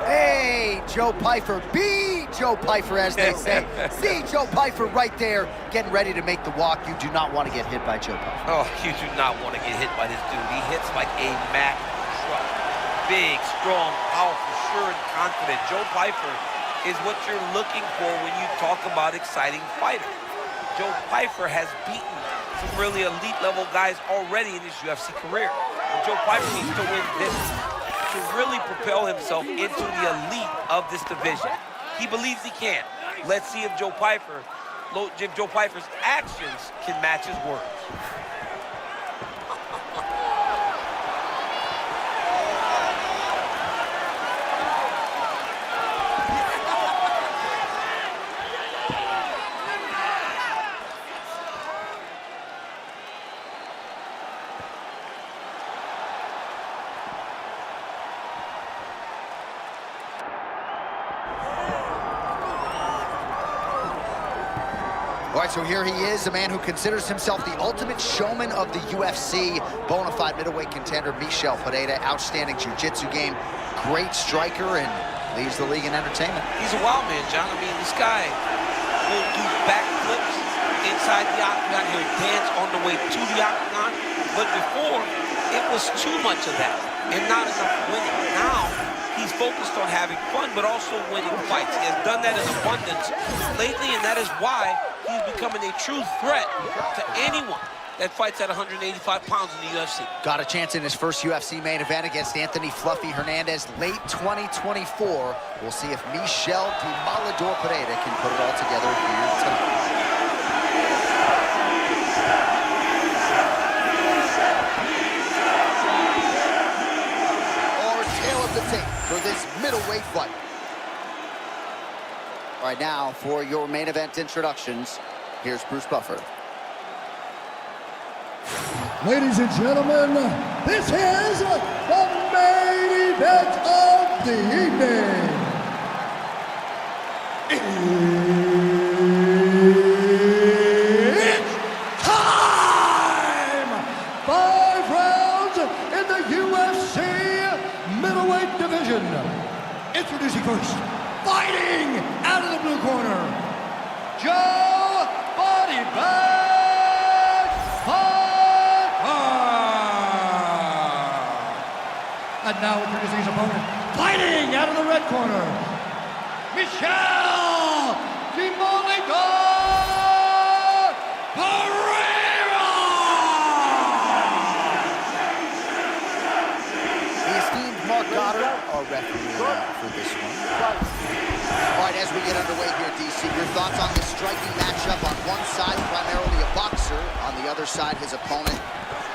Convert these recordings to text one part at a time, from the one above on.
Hey, Joe Pyfer, be Joe Pyfer, as they say. See Joe Pyfer right there, getting ready to make the walk. You do not want to get hit by Joe Pyfer. Oh, you do not want to get hit by this dude. He hits like a Mack truck. Big, strong, powerful, sure, and confident. Joe Pyfer is what you're looking for when you talk about exciting fighter. Joe Pyfer has beaten some really elite-level guys already in his UFC career. And Joe Pyfer needs to win this to really propel himself into the elite of this division. He believes he can. Let's see if Joe Pyfer's actions can match his words. All right, so here he is, a man who considers himself the ultimate showman of the UFC, bona fide middleweight contender Michel Pereira, outstanding jiu-jitsu game, great striker, and leads the league in entertainment. He's a wild man, John. I mean, this guy will do backflips inside the octagon. He'll dance on the way to the octagon. But before, it was too much of that and not enough winning. Now, he's focused on having fun, but also winning fights. He has done that in abundance lately, and that is why he's becoming a true threat to anyone that fights at 185 pounds in the UFC. Got a chance in his first UFC main event against Anthony Fluffy Hernandez, late 2024. We'll see if Michel Demoledor Pereira can put it all together here tonight. Our tale of the tape for this middleweight fight. All right, now for your main event introductions, here's Bruce Buffer. Ladies and gentlemen, this is the main event of the evening. It's time! 5 rounds in the UFC middleweight division. Introducing first, fighting out of the blue corner, Joe Body Bag Pyfer. And now introducing his opponent, fighting out of the red corner, Michel Demoledor Pereira. The esteemed Mark Goddard, our referee for this one. All right, as we get underway here, DC, your thoughts on this striking matchup? On one side, primarily a boxer. On the other side, his opponent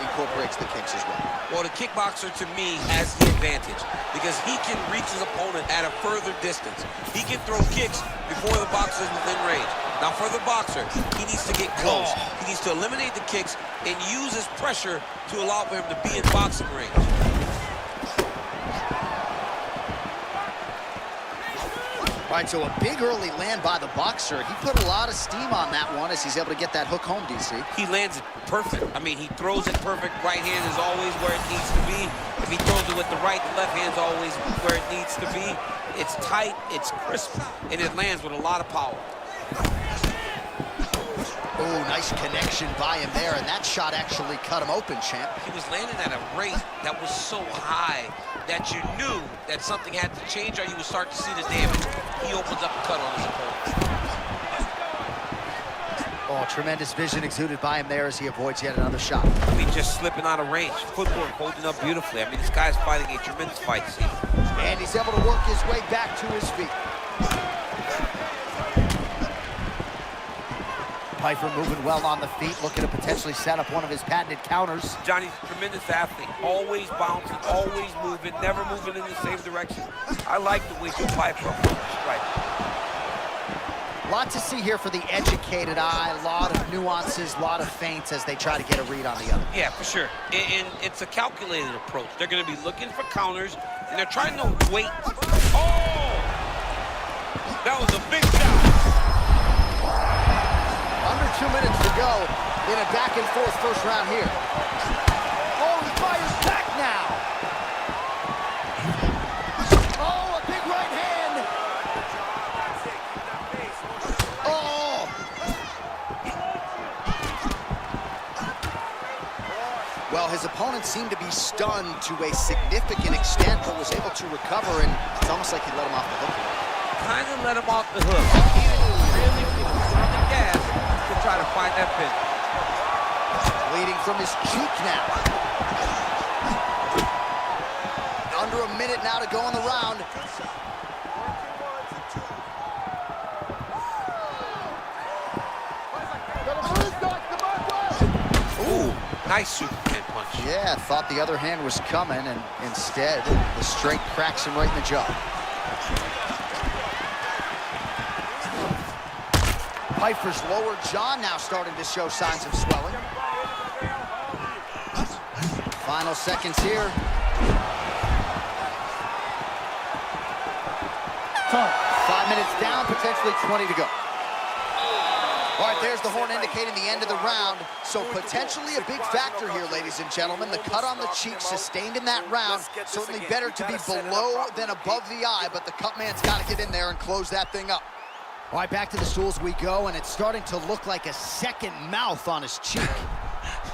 incorporates the kicks as well. Well, the kickboxer, to me, has the advantage because he can reach his opponent at a further distance. He can throw kicks before the boxer is within range. Now, for the boxer, he needs to get close. He needs to eliminate the kicks and use his pressure to allow for him to be in boxing range. All right, so a big early land by the boxer. He put a lot of steam on that one as he's able to get that hook home, DC. He lands it perfect. I mean, he throws it perfect. Right hand is always where it needs to be. If he throws it with the right, the left hand's always where it needs to be. It's tight, it's crisp, and it lands with a lot of power. Oh, nice connection by him there, and that shot actually cut him open, champ. He was landing at a rate that was so high that you knew that something had to change or you would start to see the damage. He opens up a cut on his opponent. Oh, tremendous vision exuded by him there as he avoids yet another shot. I mean, just slipping out of range. Footwork holding up beautifully. I mean, this guy's fighting a tremendous fight scene. And he's able to work his way back to his feet. Pyfer moving well on the feet, looking to potentially set up one of his patented counters. Johnny's a tremendous athlete, always bouncing, always moving, never moving in the same direction. I like the way Joe Pyfer strikes. A lot to see here for the educated eye, a lot of nuances, a lot of feints as they try to get a read on the other. Yeah, for sure. And it's a calculated approach. They're going to be looking for counters, and they're trying to wait. Oh! That was a big shot. Under 2 minutes to go in a back-and-forth first round here. Oh, he fires back. now. Oh, a big right hand. Oh. Well, his opponent seemed to be stunned to a significant extent, but was able to recover, and it's almost like he let him off the hook. Kind of let him off the hook. He really put on the gas to try to find that pin. Bleeding from his cheek now. Under a minute now to go in the round. Ooh, nice Superman punch. Yeah, thought the other hand was coming, and instead, the straight cracks him right in the jaw. Piper's lower jaw now starting to show signs of swelling. Final seconds here. 5 minutes down, potentially 20 to go. All right, there's the horn indicating the end of the round. So potentially a big factor here, ladies and gentlemen. The cut on the cheek sustained in that round. Certainly better to be below than above the eye, but the cut man's got to get in there and close that thing up. All right, back to the stools we go, and it's starting to look like a second mouth on his cheek.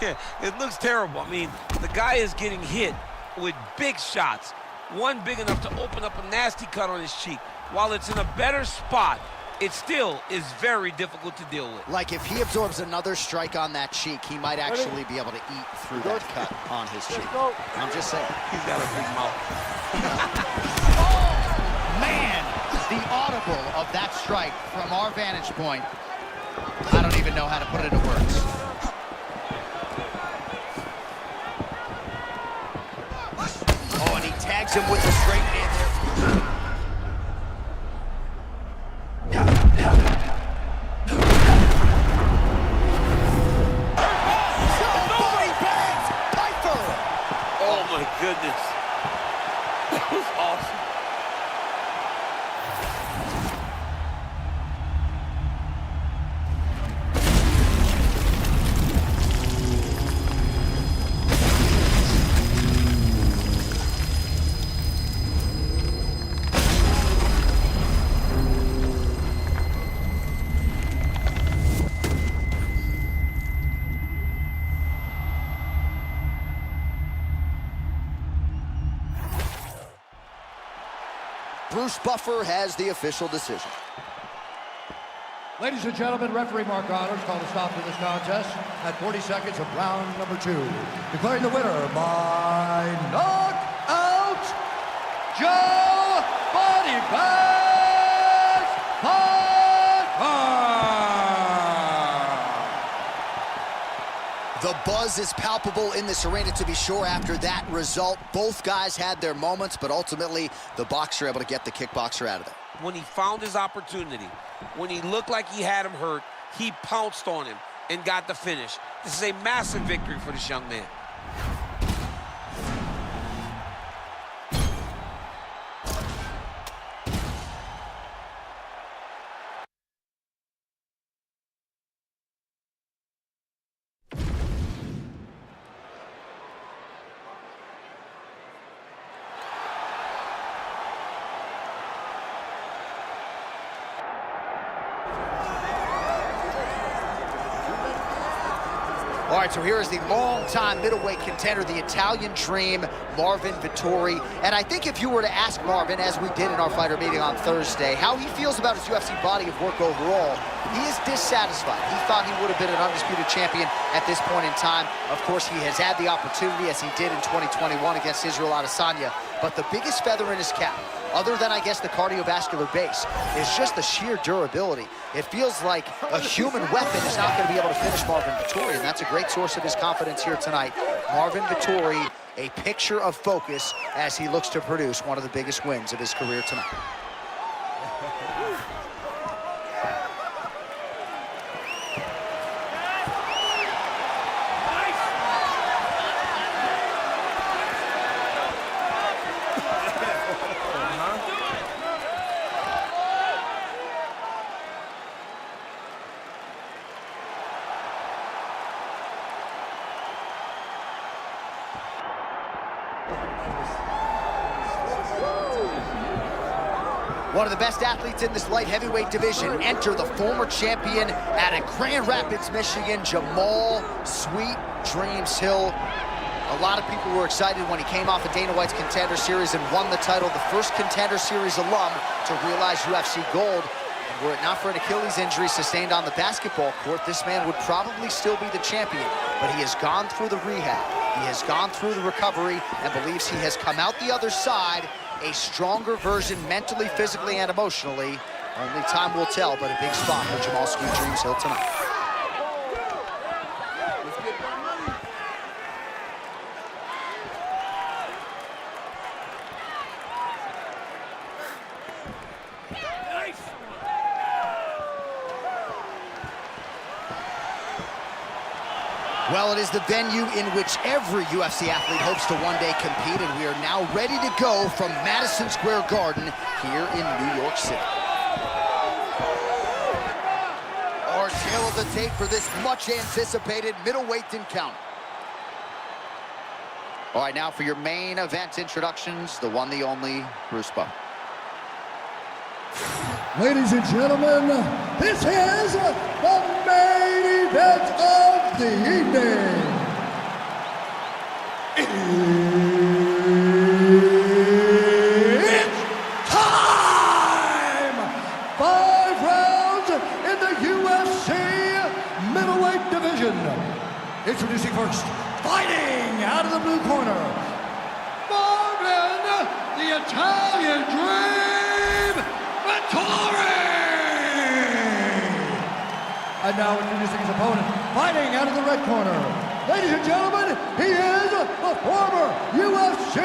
Yeah, it looks terrible. I mean, the guy is getting hit with big shots. One big enough to open up a nasty cut on his cheek. While it's in a better spot, it still is very difficult to deal with. Like if he absorbs another strike on that cheek, he might actually be able to eat through that cut on his cheek. I'm just saying. He's got a big mouth. Oh, man, the audible of that strike from our vantage point. I don't even know how to put it into words. Oh, and he tags him with the straight hand there. Goodness. That was awesome. Bruce Buffer has the official decision. Ladies and gentlemen, referee Mark Honors called a stop to this contest at 40 seconds of round number 2. Declaring the winner by knockout, Joe Body Bags Parker. The buzz is palpable in this arena, to be sure, after that result. Both guys had their moments, but ultimately the boxer able to get the kickboxer out of there. When he found his opportunity, when he looked like he had him hurt, he pounced on him and got the finish. This is a massive victory for this young man. All right, so here is the long-time middleweight contender, the Italian Dream, Marvin Vettori. And I think if you were to ask Marvin, as we did in our fighter meeting on Thursday, how he feels about his UFC body of work overall, he is dissatisfied. He thought he would have been an undisputed champion at this point in time. Of course, he has had the opportunity, as he did in 2021 against Israel Adesanya. But the biggest feather in his cap, other than, I guess, the cardiovascular base, is just the sheer durability. It feels like a human weapon is not going to be able to finish Marvin Vettori, and that's a great source of his confidence here tonight. Marvin Vettori, a picture of focus as he looks to produce one of the biggest wins of his career tonight. One of the best athletes in this light heavyweight division. Enter the former champion out of Grand Rapids, Michigan, Jamal Sweet Dreams Hill. A lot of people were excited when he came off of Dana White's Contender Series and won the title, the first Contender Series alum to realize UFC gold. And were it not for an Achilles injury sustained on the basketball court, this man would probably still be the champion. But he has gone through the rehab, he has gone through the recovery, and believes he has come out the other side a stronger version mentally, physically, and emotionally. Only time will tell, but a big spot for Jamal Sweet Dreams Hill tonight. Well, it is the venue in which every UFC athlete hopes to one day compete, and we are now ready to go from Madison Square Garden here in New York City. Our tale of the tape for this much-anticipated middleweight encounter. All right, now for your main event introductions, the one, the only, Bruce Buffer. Ladies and gentlemen, this is the main event of the evening. It's time! 5 rounds in the UFC middleweight division. Introducing first, fighting out of the blue corner, Marvin, the Italian Dream, Vettori! And now introducing his opponent, fighting out of the red corner. Ladies and gentlemen, he is the former UFC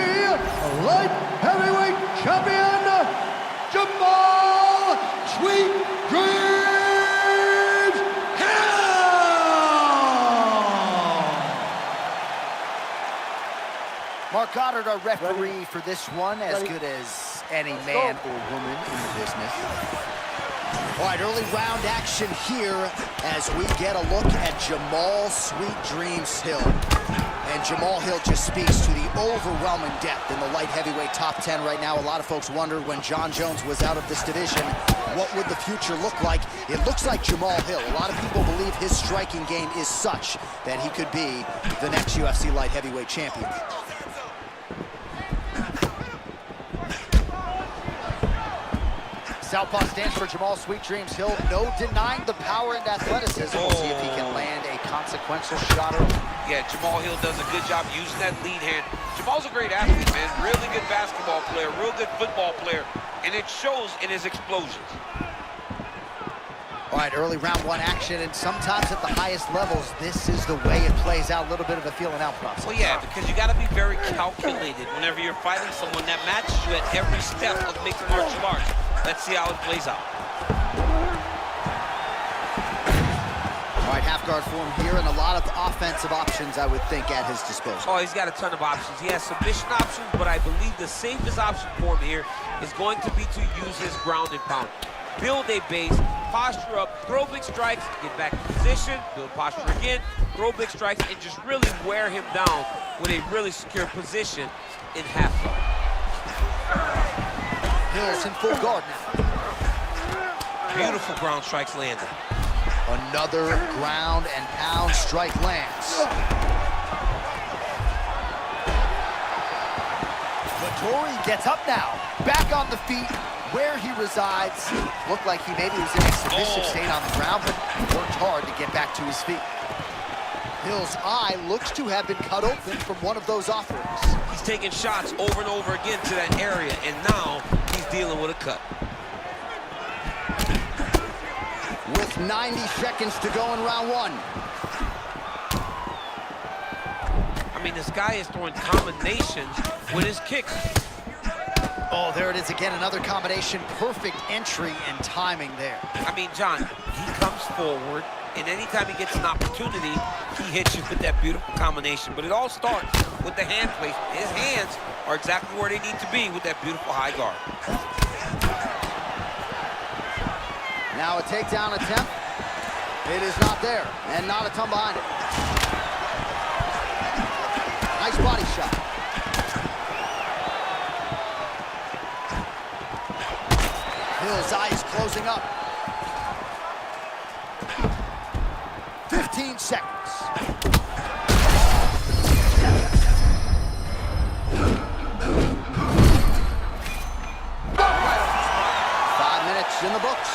light heavyweight champion, Jamal Sweet Dreams Hill! Mark Goddard, our referee for this one, as good as any man or woman in the business. All right, early round action here as we get a look at Jamal Sweet Dreams Hill. And Jamal Hill just speaks to the overwhelming depth in the light heavyweight top 10 right now. A lot of folks wondered when John Jones was out of this division, what would the future look like? It looks like Jamal Hill. A lot of people believe his striking game is such that he could be the next UFC light heavyweight champion. Southpaw stance for Jamal Sweet Dreams Hill. No denying the power and athleticism. We'll see if he can land a consequential shot early. Yeah, Jamal Hill does a good job using that lead hand. Jamal's a great athlete, man. Really good basketball player, real good football player, and it shows in his explosions. All right, early round one action, and sometimes at the highest levels, this is the way it plays out, a little bit of a feeling out process. Well, yeah, because you got to be very calculated whenever you're fighting someone that matches you at every step of mixed martial arts. Let's see how it plays out. All right, half guard form here, and a lot of offensive options, I would think, at his disposal. Oh, he's got a ton of options. He has submission options, but I believe the safest option for him here is going to be to use his ground and pound. Build a base, posture up, throw big strikes, get back in position, build posture again, throw big strikes, and just really wear him down with a really secure position in half guard. Hill's in full guard now. Beautiful ground strikes landed. Another ground and pound strike lands. Vettori gets up now, back on the feet where he resides. Looked like he maybe was in a submissive state on the ground, but worked hard to get back to his feet. Hill's eye looks to have been cut open from one of those offerings. He's taking shots over and over again to that area, and now he's dealing with a cut. With 90 seconds to go in round one. I mean, this guy is throwing combinations with his kicks. Oh, there it is again, another combination. Perfect entry and timing there. I mean, John, he comes forward, and anytime he gets an opportunity, he hits you with that beautiful combination. But it all starts with the hand placement. His hands are exactly where they need to be with that beautiful high guard. Now a takedown attempt. It is not there, and not a ton behind it. Nice body shot. closing up. 15 seconds. 5 minutes in the books.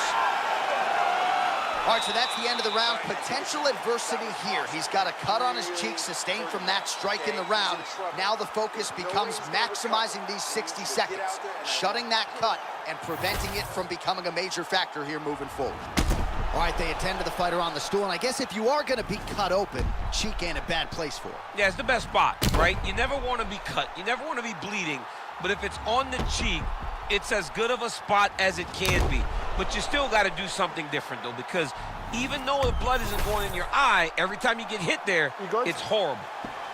All right, so that's the end of the round. Potential adversity here. He's got a cut on his cheek sustained from that strike in the round. Now the focus becomes maximizing these 60 seconds, shutting that cut and preventing it from becoming a major factor here moving forward. All right, they attend to the fighter on the stool, and I guess if you are going to be cut open, cheek ain't a bad place for it. Yeah, it's the best spot, right? You never want to be cut. You never want to be bleeding. But if it's on the cheek, it's as good of a spot as it can be. But you still got to do something different, though, because even though the blood isn't going in your eye, every time you get hit there, it's horrible.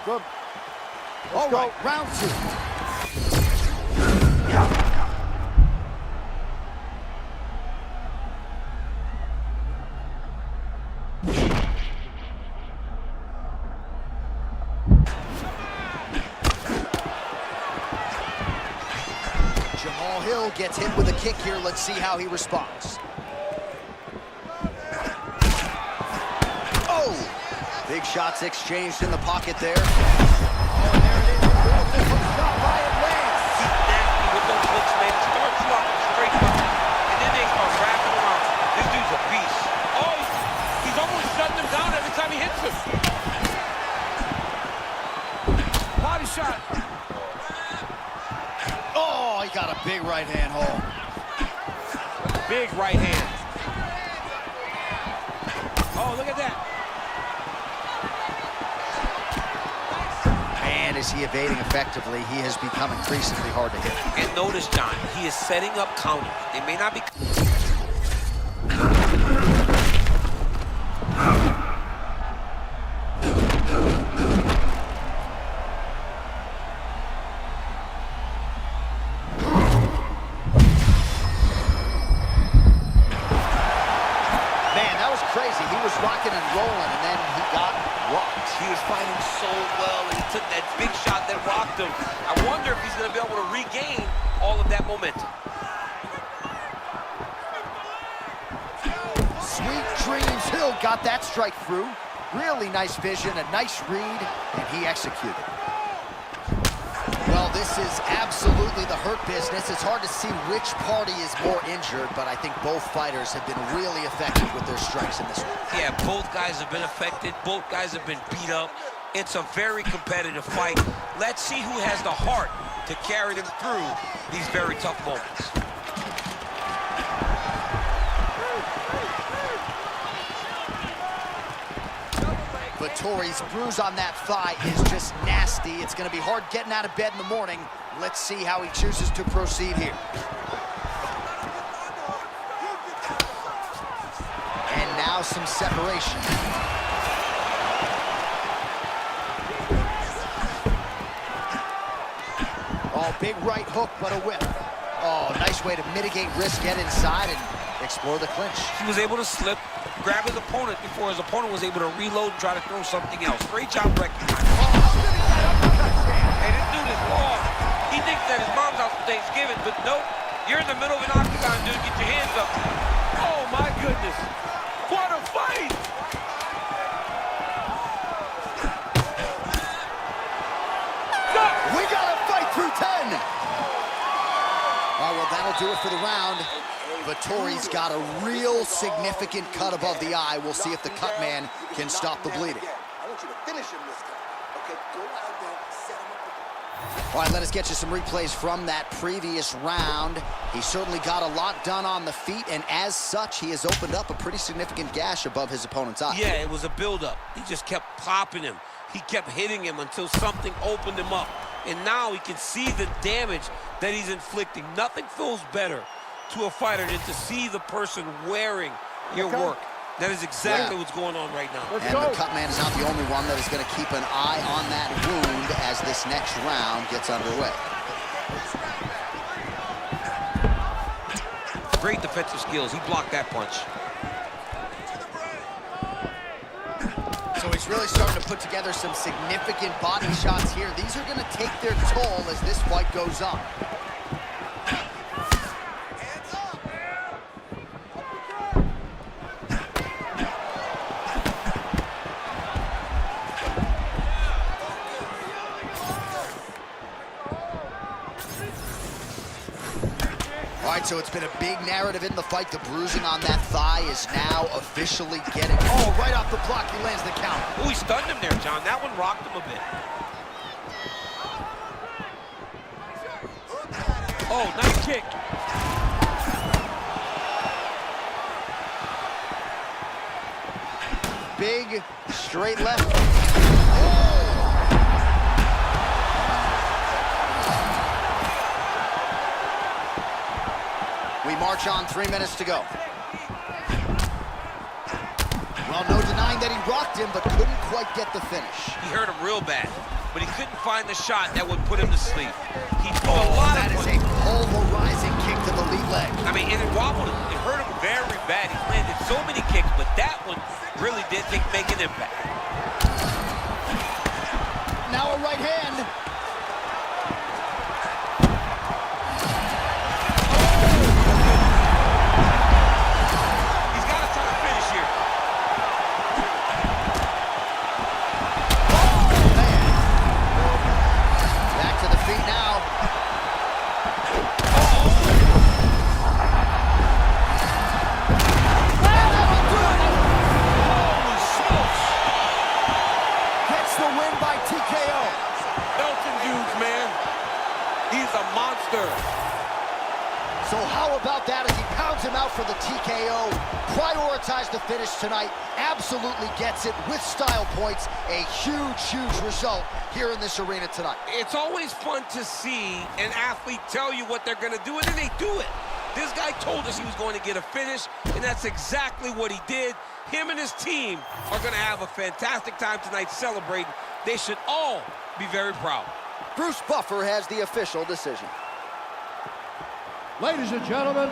Good. All right, round 2. Jamal Hill gets hit with a kick here. Let's see how he responds. Oh! Big shots exchanged in the pocket there. Oh, and there it is. Beautiful shot by Atlanta. He's nasty with those hooks, man. Starts you off straight up, and then they start wrapping around. This dude's a beast. Oh, he's almost shutting him down every time he hits him. Body shot. Oh, he got a big right hand home. Big right hand. Oh, look at that. Man, is he evading effectively. He has become increasingly hard to hit. And notice, John, he is setting up counters. They may not be... Crazy. He was rocking and rolling, and then he got rocked. He was fighting so well, and he took that big shot that rocked him. I wonder if he's going to be able to regain all of that momentum. Sweet dreams. Hill got that strike through. Really nice vision, a nice read, and he executed. Well, this is absolutely the hurt business. It's hard to see which party is more injured, but I think both fighters have been really effective with their strikes in this one. Yeah, both guys have been affected. Both guys have been beat up. It's a very competitive fight. Let's see who has the heart to carry them through these very tough moments. Vettori's bruise on that thigh is just nasty. It's going to be hard getting out of bed in the morning. Let's see how he chooses to proceed here. And now some separation. Oh, big right hook, but a whip. Oh, nice way to mitigate risk, get inside, and explore the clinch. He was able to slip, grab his opponent before his opponent was able to reload and try to throw something else. Great job recognizing. Hey, this dude is lost. He thinks that his mom's out for Thanksgiving, but nope. You're in the middle of an octagon, dude. Get your hands up. Oh, my goodness. What a fight! We got to fight through 10. All right, well, that'll do it for the round. Vettori's got a real significant cut above the eye. We'll see if the cut man can stop the bleeding. I want you to finish him this time. Okay, go out there, set him up. All right, let us get you some replays from that previous round. He certainly got a lot done on the feet, and as such, he has opened up a pretty significant gash above his opponent's eye. Yeah, it was a buildup. He just kept popping him. He kept hitting him until something opened him up. And now he can see the damage that he's inflicting. Nothing feels better to a fighter than to see the person wearing your work. That is exactly what's going on right now. And the cut man is not the only one that is going to keep an eye on that wound as this next round gets underway. Great defensive skills. He blocked that punch. So he's really starting to put together some significant body shots here. These are going to take their toll as this fight goes on. right, so it's been a big narrative in the fight. The bruising on that thigh is now officially getting... Oh, right off the block, he lands the count. Oh, he stunned him there, John. That one rocked him a bit. Oh, nice kick. Big, straight left. We march on, 3 minutes to go. Well, no denying that he rocked him, but couldn't quite get the finish. He hurt him real bad, but he couldn't find the shot that would put him to sleep. He threw a lot that of... is a pulverizing kick to the lead leg. I mean, and it wobbled him. It hurt him very bad. He landed so many kicks, but that one really did make an impact. Now a right hand. He's got to try to finish here. Oh, man. Back to the feet now. Holy smokes. Gets the win by TKO. Belton dudes, man. He's a monster. So how about that as he pounds him out for the TKO? Prioritized the finish tonight. Absolutely gets it with style points. A huge, huge result here in this arena tonight. It's always fun to see an athlete tell you what they're going to do, and then they do it. This guy told us he was going to get a finish, and that's exactly what he did. Him and his team are going to have a fantastic time tonight celebrating. They should all be very proud. Bruce Buffer has the official decision. Ladies and gentlemen,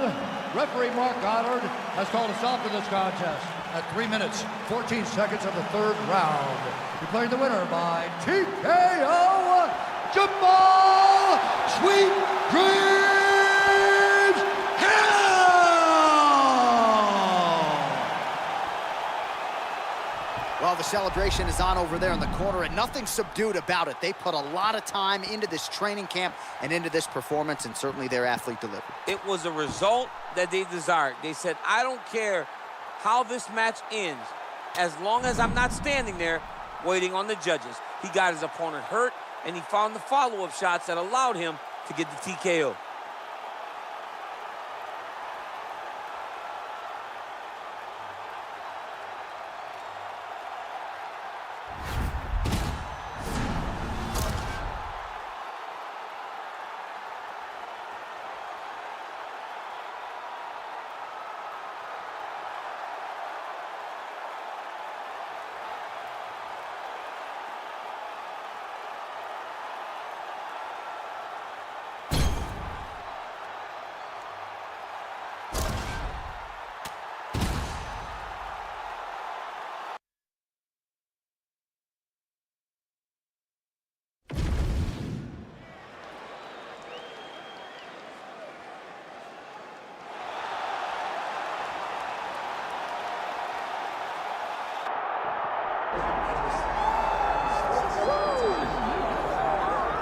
referee Mark Goddard has called a stop to this contest at 3 minutes, 14 seconds of the third round. Declaring the winner by TKO, Jamal Sweet Dreams Hill! Well, the celebration is on over there in the corner, and nothing subdued about it. They put a lot of time into this training camp and into this performance, and certainly their athlete delivered. It was a result that they desired. They said, I don't care how this match ends, as long as I'm not standing there waiting on the judges. He got his opponent hurt, and he found the follow-up shots that allowed him to get the TKO.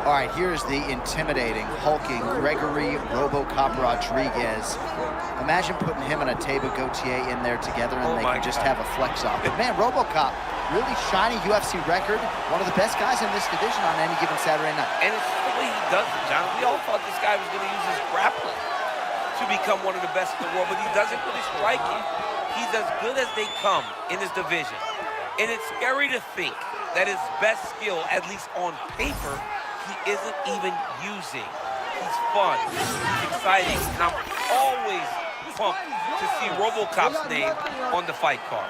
All right, here's the intimidating, hulking Gregory RoboCop Rodriguez. Imagine putting him and a Taba Gautier in there together, and they can just have a flex off. But man, RoboCop, really shiny UFC record. One of the best guys in this division on any given Saturday night. And it's the way he does it, John. We all thought this guy was going to use his grappling to become one of the best in the world, but he doesn't really strike it. He's as good as they come in this division. And it's scary to think that his best skill, at least on paper, he isn't even using. He's fun, he's exciting, and I'm always pumped to see RoboCop's name on the fight card.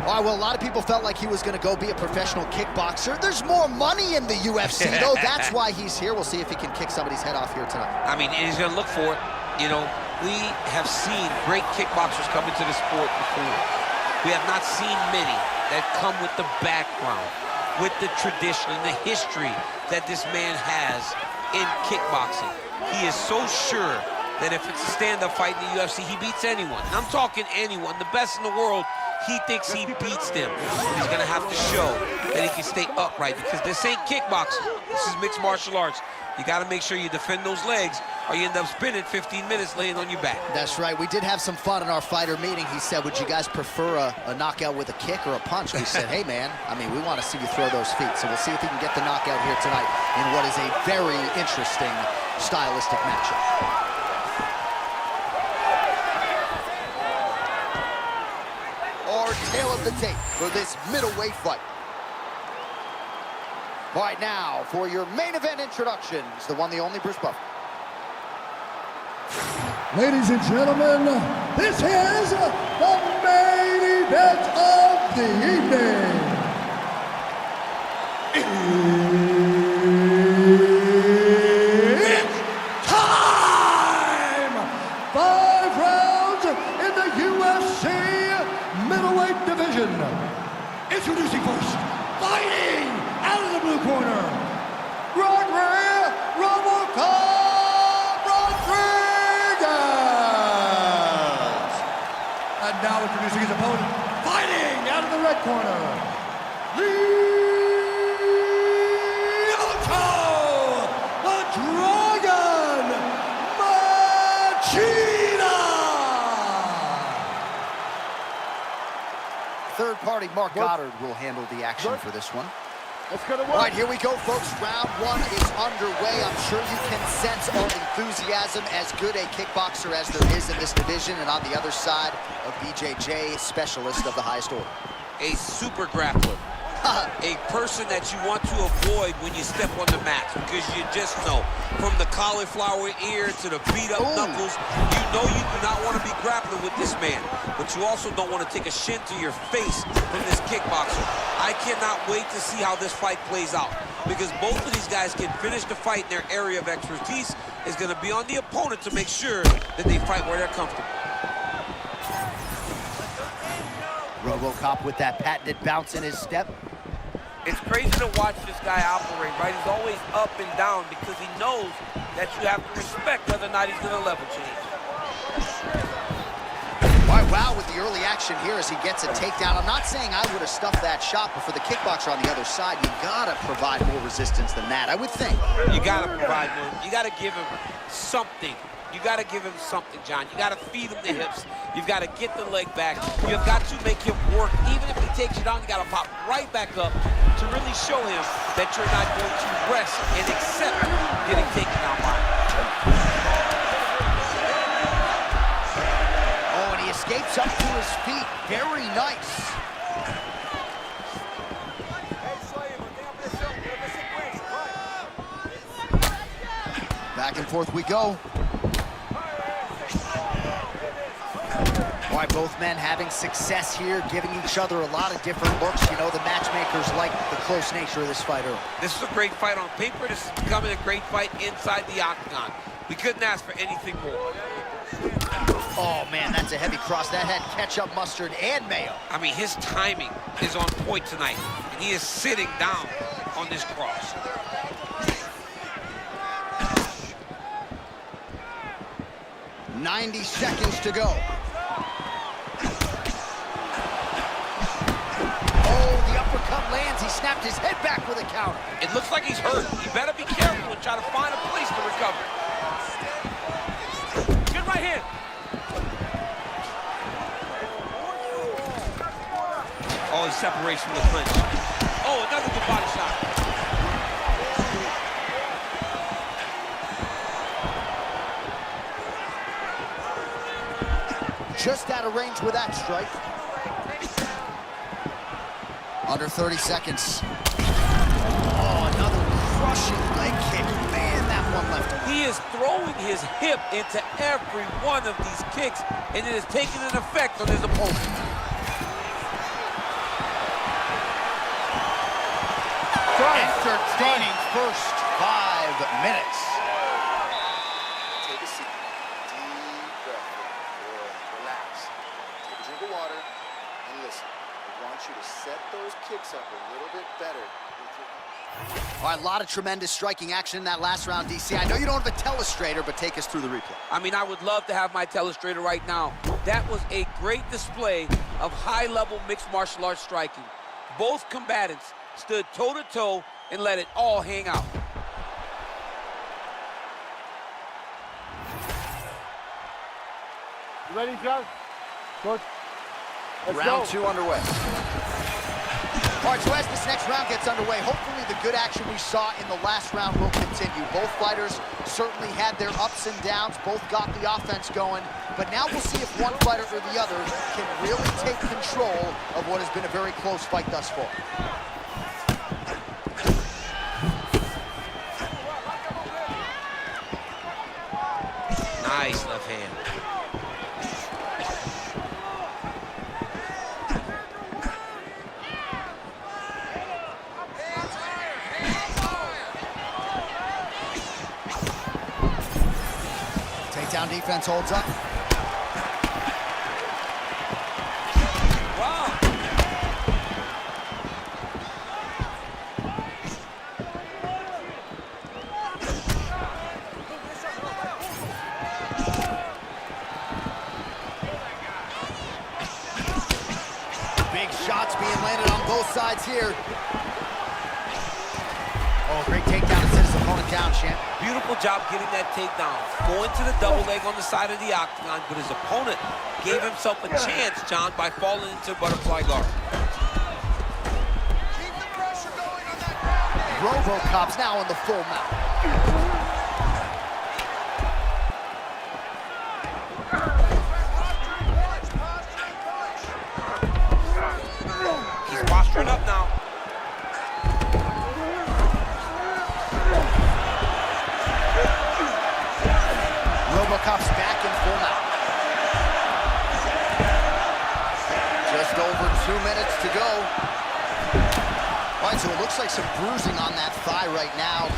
All right, well, a lot of people felt like he was going to go be a professional kickboxer. There's more money in the UFC, though. That's why he's here. We'll see if he can kick somebody's head off here tonight. I mean, he's going to look for it. You know, we have seen great kickboxers come into the sport before. We have not seen many that come with the background, with the tradition and the history that this man has in kickboxing. He is so sure that if it's a stand-up fight in the UFC, he beats anyone. And I'm talking anyone, the best in the world. He thinks he beats them. But he's gonna have to show that he can stay upright, because this ain't kickboxing. This is mixed martial arts. You gotta make sure you defend those legs, or you end up spinning 15 minutes laying on your back. That's right. We did have some fun in our fighter meeting. He said, would you guys prefer a knockout with a kick or a punch? We said, hey, man, I mean, we want to see you throw those feet. So we'll see if he can get the knockout here tonight in what is a very interesting stylistic matchup. Our tail of the tape for this middleweight fight. All right, now for your main event introductions, the one, the only, Bruce Buffer. Ladies and gentlemen, this is the main event of the evening. It's time! 5 rounds in the UFC middleweight division. Introducing first, fighting out of the blue corner, Rodri Robocop Rodriguez. And now introducing his opponent, fighting out of the red corner, Lyoto the Dragon Machida. Third party, Mark Goddard, will handle the action for this one. Let's go to work. All right, here we go, folks. Round 1 is underway. I'm sure you can sense our enthusiasm. As good a kickboxer as there is in this division, and on the other side, a BJJ specialist of the highest order. A super grappler. A person that you want to avoid when you step on the mat, because you just know, from the cauliflower ear to the beat-up knuckles, you know you do not want to be grappling with this man, but you also don't want to take a shin to your face from this kickboxer. I cannot wait to see how this fight plays out, because both of these guys can finish the fight in their area of expertise. Is going to be on the opponent to make sure that they fight where they're comfortable. RoboCop with that patented bounce in his step. It's crazy to watch this guy operate, right? He's always up and down because he knows that you have to respect whether or not he's going to level change. All right, wow, with the early action here as he gets a takedown. I'm not saying I would have stuffed that shot, but for the kickboxer on the other side, you got to provide more resistance than that, I would think. You got to provide more. You got to give him something. You got to give him something, John. You got to feed him the hips. You've got to get the leg back. You've got to make him work. Even if he takes you down, you got to pop right back up to really show him that you're not going to rest and accept getting taken down by him. Oh, and he escapes up to his feet. Very nice. Back and forth we go. All right, both men having success here, giving each other a lot of different looks. You know, the matchmakers like the close nature of this fight early. This is a great fight on paper. This is becoming a great fight inside the octagon. We couldn't ask for anything more. Oh, man, that's a heavy cross. That had ketchup, mustard, and mayo. I mean, his timing is on point tonight. And he is sitting down on this cross. "90 seconds to go. Oh, the uppercut lands. He snapped his head back with a counter. It looks like he's hurt. You better be careful and try to find a place to recover. Good right hand. Oh, his separation with the clinch. Oh, another good body shot. Just out of range with that strike. Under 30 seconds. Oh, another crushing leg kick. Man, that one left him. He is throwing his hip into every one of these kicks, and it is taking an effect on his opponent. Entertaining first 5 minutes. Take a seat. Deep breath. Good. Relax. Take a drink of water and listen. I want you to set those kicks up a little bit better with your hands. All right, a lot of tremendous striking action in that last round, DC. I know you don't have a telestrator, but take us through the replay. I mean, I would love to have my telestrator right now. That was a great display of high-level mixed martial arts striking. Both combatants stood toe-to-toe and let it all hang out. You ready, John? Good. Let's Round go. 2 underway. All right, so as this next round gets underway, hopefully the good action we saw in the last round will continue. Both fighters certainly had their ups and downs, both got the offense going, but now we'll see if one fighter or the other can really take control of what has been a very close fight thus far. Nice left hand. Takedown defense holds up. Wow. Big shots being landed on both sides here. Oh, great takedown to set his opponent down, champ. Beautiful job getting that takedown. Going to the double leg on the side of the octagon, but his opponent gave himself a chance, John, by falling into butterfly guard. Keep the pressure going on that ground game. RoboCop's now in the full mount. He's posturing up now. RoboCop's back in full mount. Just over 2 minutes to go. All right, so it looks like some bruising on that thigh right now.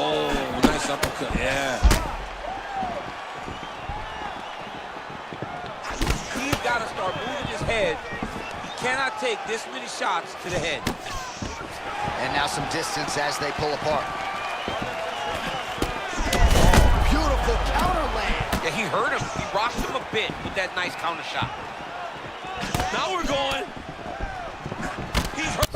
Oh, nice uppercut. Yeah. He's got to start moving his head. He cannot take this many shots to the head. And now some distance as they pull apart. Oh, beautiful counter land. Yeah, he hurt him. He rocked him a bit with that nice counter shot. Now we're going. He's hurt.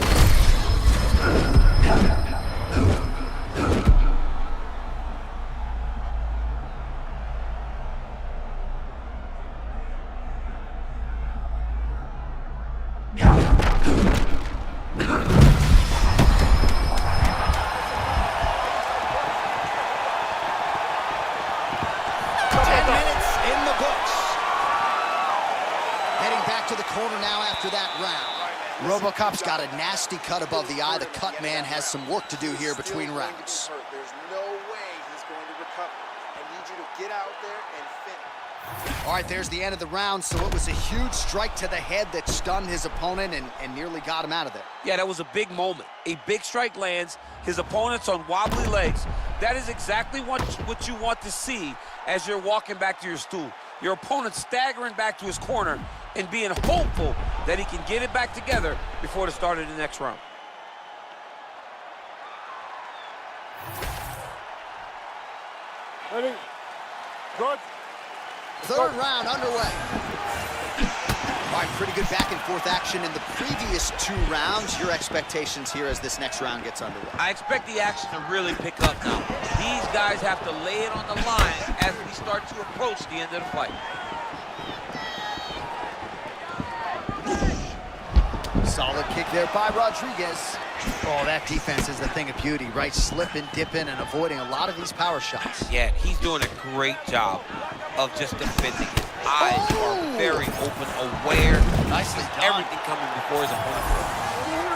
To the corner now after that round. RoboCop's got a nasty cut above the eye. The cut man has some work to do here between rounds. There's no way he's going to recover. I need you to get out there and finish. All right, there's the end of the round. So it was a huge strike to the head that stunned his opponent and nearly got him out of there. Yeah, that was a big moment. A big strike lands. His opponent's on wobbly legs. That is exactly what you want to see as you're walking back to your stool. Your opponent staggering back to his corner and being hopeful that he can get it back together before the start of the next round. Ready? Good. Third round underway. All right, pretty good back and forth action in the previous 2 rounds. Your expectations here as this next round gets underway? I expect the action to really pick up now. These guys have to lay it on the line as we start to approach the end of the fight. Solid kick there by Rodriguez. Oh, that defense is the thing of beauty, right? Slipping, dipping, and avoiding a lot of these power shots. Yeah, he's doing a great job of just defending it. eyes are very open, aware. Nicely done. Everything coming before his opponent.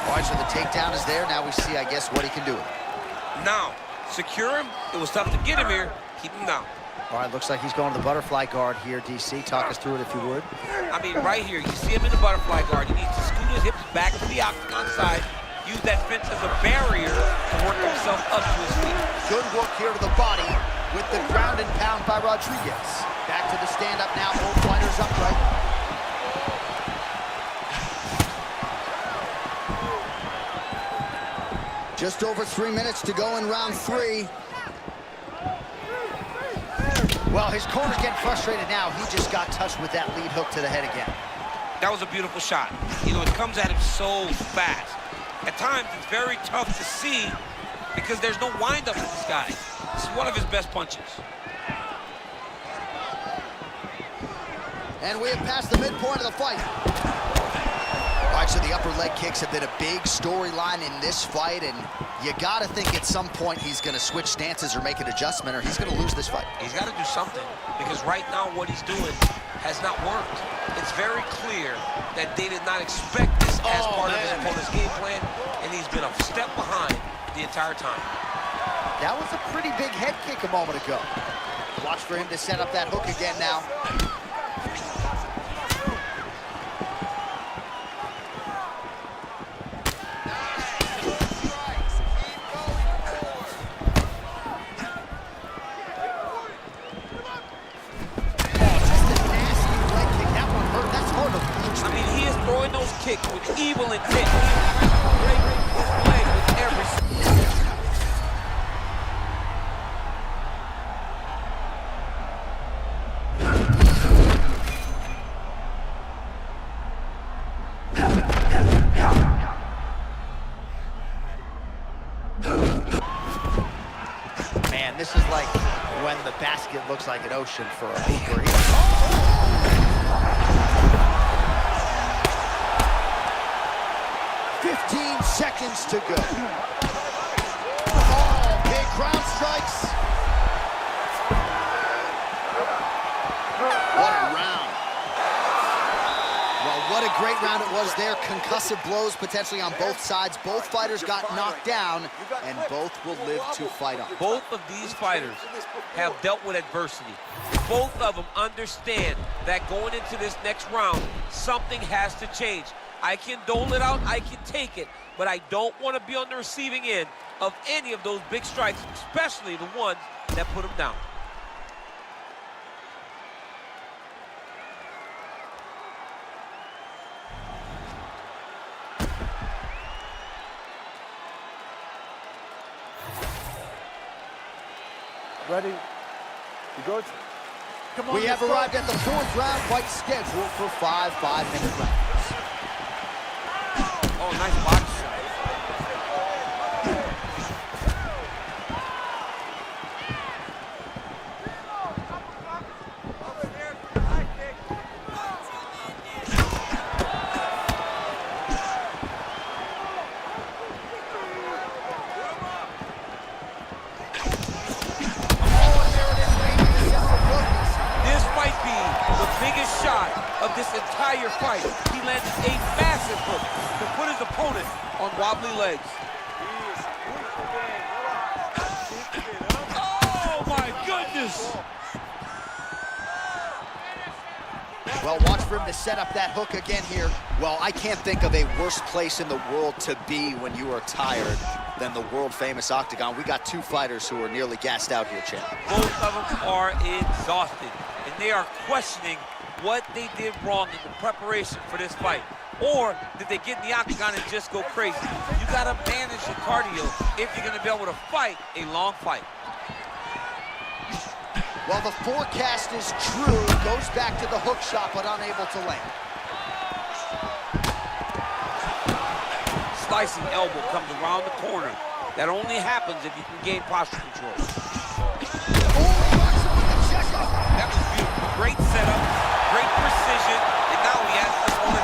All right, so the takedown is there. Now we see, I guess, what he can do with it. Now, secure him. It was tough to get him here. Keep him down. All right, looks like he's going to the butterfly guard here, DC. Talk us through it if you would. I mean, right here, you see him in the butterfly guard. He needs to scoot his hips back to the octagon side, use that fence as a barrier to work himself up to his feet. Good work here to the body with the ground and pound by Rodriguez. Back to the stand-up now, both fighters upright. Just over 3 minutes to go in round 3. Well, his corner's getting frustrated now. He just got touched with that lead hook to the head again. That was a beautiful shot. You know, it comes at him so fast. At times, it's very tough to see because there's no wind-up with this guy. This is one of his best punches. And we have passed the midpoint of the fight. All right, so the upper leg kicks have been a big storyline in this fight, and you gotta think at some point he's gonna switch stances or make an adjustment, or he's gonna lose this fight. He's got to do something because right now what he's doing has not worked. It's very clear that they did not expect this as part of his opponent's game plan, and he's been a step behind the entire time. That was a pretty big head kick a moment ago. Watch for him to set up that hook again now. I mean, he is throwing those kicks with evil intent. Break his leg with every... Man, this is like when the basket looks like an ocean for a hooper. 15 seconds to go. Oh, big ground strikes. What a round. Well, what a great round it was there. Concussive blows potentially on both sides. Both fighters got knocked down, and both will live to fight on. Both of these fighters have dealt with adversity. Both of them understand that going into this next round, something has to change. I can dole it out, I can take it, but I don't want to be on the receiving end of any of those big strikes, especially the ones that put him down. Ready? You good? Come on, We have arrived at the 4th round, fight scheduled for 5 5-minute rounds. Oh, nice body shot. This might be the biggest shot of this entire fight. He landed a massive hook to put his opponent on wobbly legs. Oh my goodness! Well, watch for him to set up that hook again here. Well, I can't think of a worse place in the world to be when you are tired than the world-famous Octagon. We got 2 fighters who are nearly gassed out here, champ. Both of them are exhausted, and they are questioning what they did wrong in the preparation for this fight. Or did they get in the Octagon and just go crazy? You gotta manage your cardio if you're gonna be able to fight a long fight. Well, the forecast is true. Goes back to the hook shot, but unable to land. Slicing elbow comes around the corner. That only happens if you can gain posture control. That was beautiful. Great setup, great precision, and now he has this one.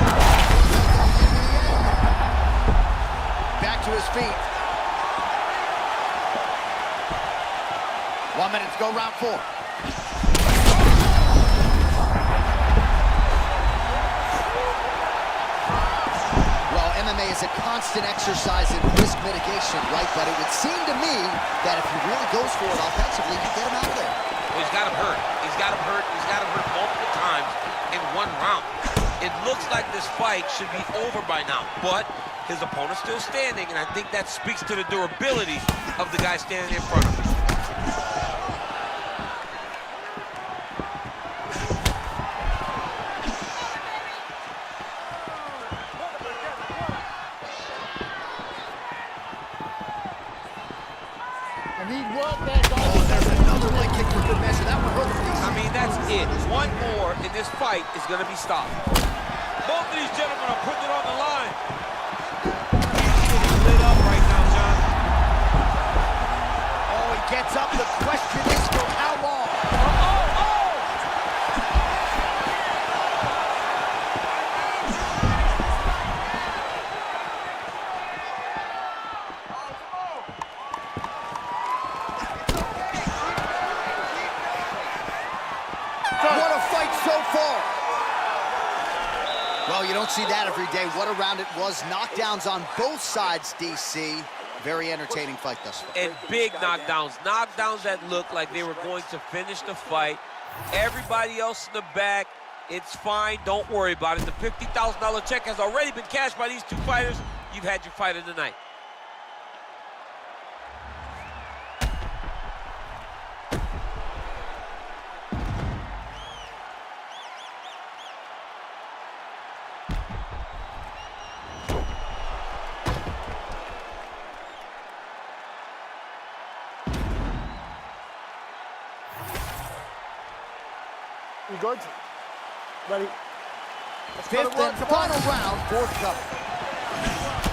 Back to his feet. 1 minute to go, round 4. MMA is a constant exercise in risk mitigation, right? But it would seem to me that if he really goes for it offensively, you get him out of there. Well, he's got him hurt. He's got him hurt. He's got him hurt multiple times in one round. It looks like this fight should be over by now, but his opponent's still standing, and I think that speaks to the durability of the guy standing in front of him. There's another leg kick for good measure. That one hurt him. I mean, that's it. One more, and this fight is going to be stopped. Both of these gentlemen are putting it on the line. He's getting lit up right now, John. Oh, he gets up. The question is for how long? What a fight so far. Well, you don't see that every day. What a round it was. Knockdowns on both sides, DC. Very entertaining fight thus far. And big knockdowns. Knockdowns that looked like they were going to finish the fight. Everybody else in the back, it's fine. Don't worry about it. The $50,000 check has already been cashed by these two fighters. You've had your fight of the night. You good? Ready? Fifth and final round, fourth cover.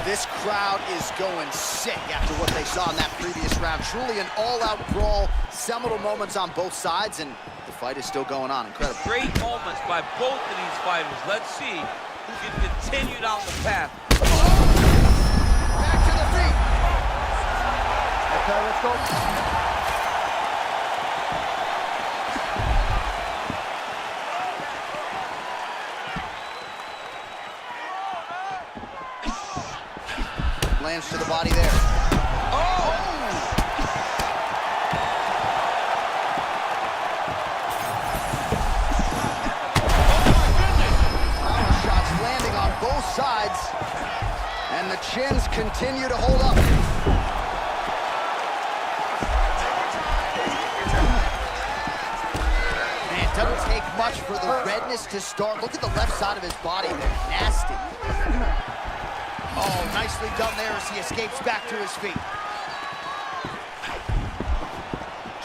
This crowd is going sick after what they saw in that previous round. Truly an all-out brawl, seminal moments on both sides, and the fight is still going on. Incredible. Great moments by both of these fighters. Let's see who can continue down the path. Back to the feet. Okay, let's go. Lands to the body there. Oh! Power shots landing on both sides. And the chins continue to hold up. Man, it doesn't take much for the redness to start. Look at the left side of his body there. Nasty. Oh, nicely done there as he escapes back to his feet.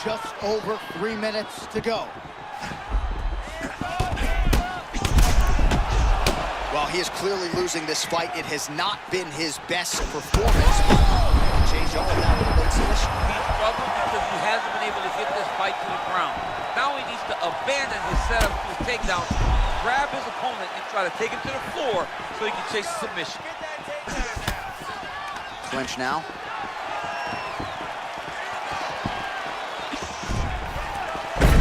Just over 3 minutes to go. Well, he is clearly losing this fight. It has not been his best performance. Change up that little bit. He struggled because he hasn't been able to get this fight to the ground. Now he needs to abandon his setup to his takedown, grab his opponent, and try to take him to the floor so he can chase a submission. Clinch now.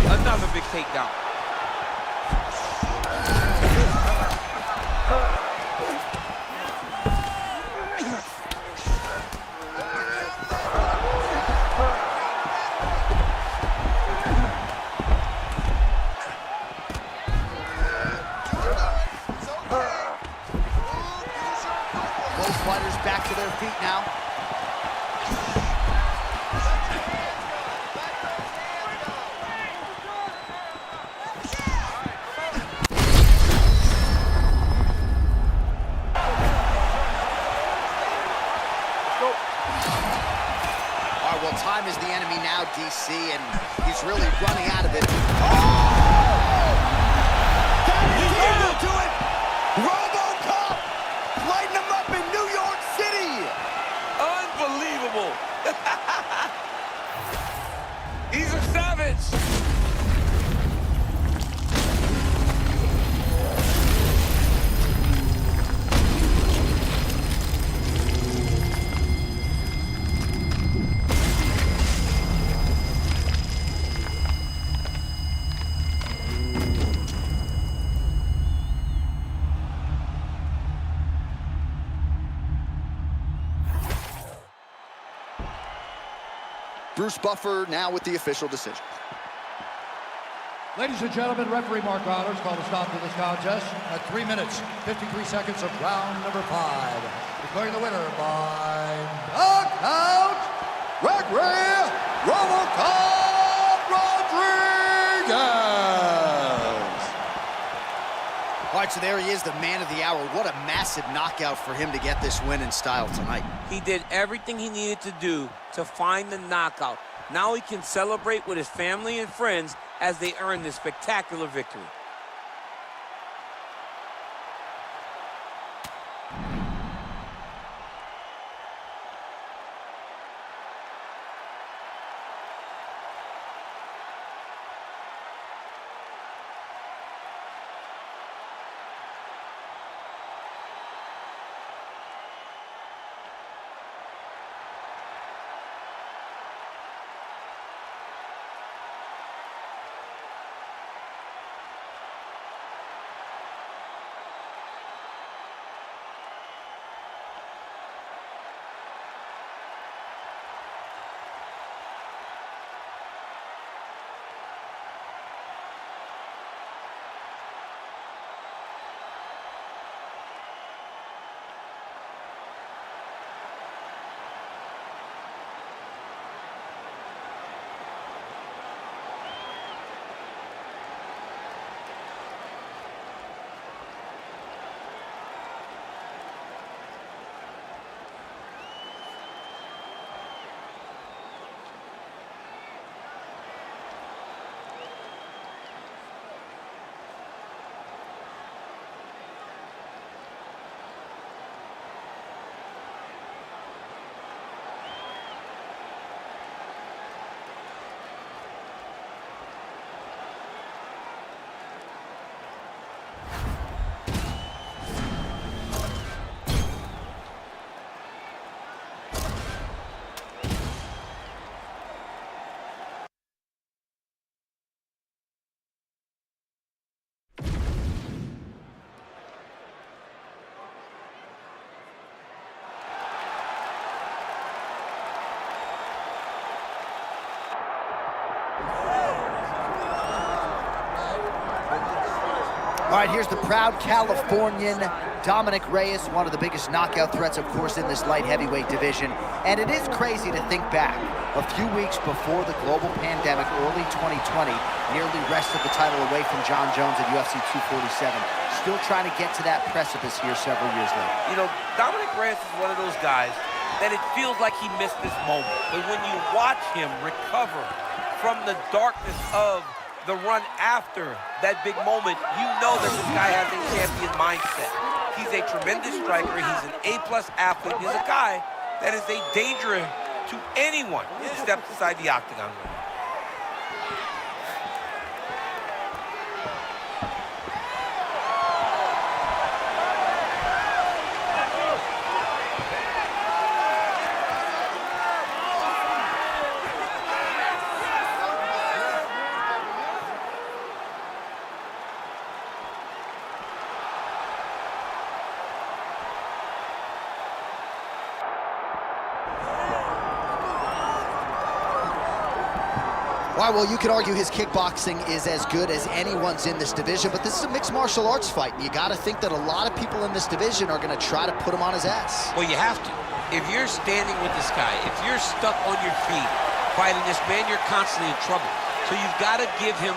Another big takedown. Both fighters back to their feet now. Time is the enemy now, DC, and he's really running out of it. Oh! That is able to it! RoboCop lighting him up in New York City! Unbelievable! He's a savage! Bruce Buffer now with the official decision. Ladies and gentlemen, referee Mark Honors called a stop to this contest at 3 minutes, 53 seconds of round number 5. Declaring the winner by knockout, Gregory Robocop Rodriguez. All right, so there he is, the man of the hour. What a massive knockout for him to get this win in style tonight. He did everything he needed to do to find the knockout. Now he can celebrate with his family and friends as they earn this spectacular victory. All right, here's the proud Californian, Dominic Reyes, one of the biggest knockout threats, of course, in this light heavyweight division. And it is crazy to think back. A few weeks before the global pandemic, early 2020, nearly wrested the title away from John Jones at UFC 247. Still trying to get to that precipice here several years later. You know, Dominic Reyes is one of those guys that it feels like he missed this moment. But when you watch him recover from the darkness of the run after that big moment, you know that this guy has a champion mindset. He's a tremendous striker. He's an A-plus athlete. He's a guy that is a danger to anyone who steps inside the octagon. All right, well, you could argue his kickboxing is as good as anyone's in this division, but this is a mixed martial arts fight. You got to think that a lot of people in this division are going to try to put him on his ass. Well, you have to. If you're standing with this guy, if you're stuck on your feet fighting this man, you're constantly in trouble. So you've got to give him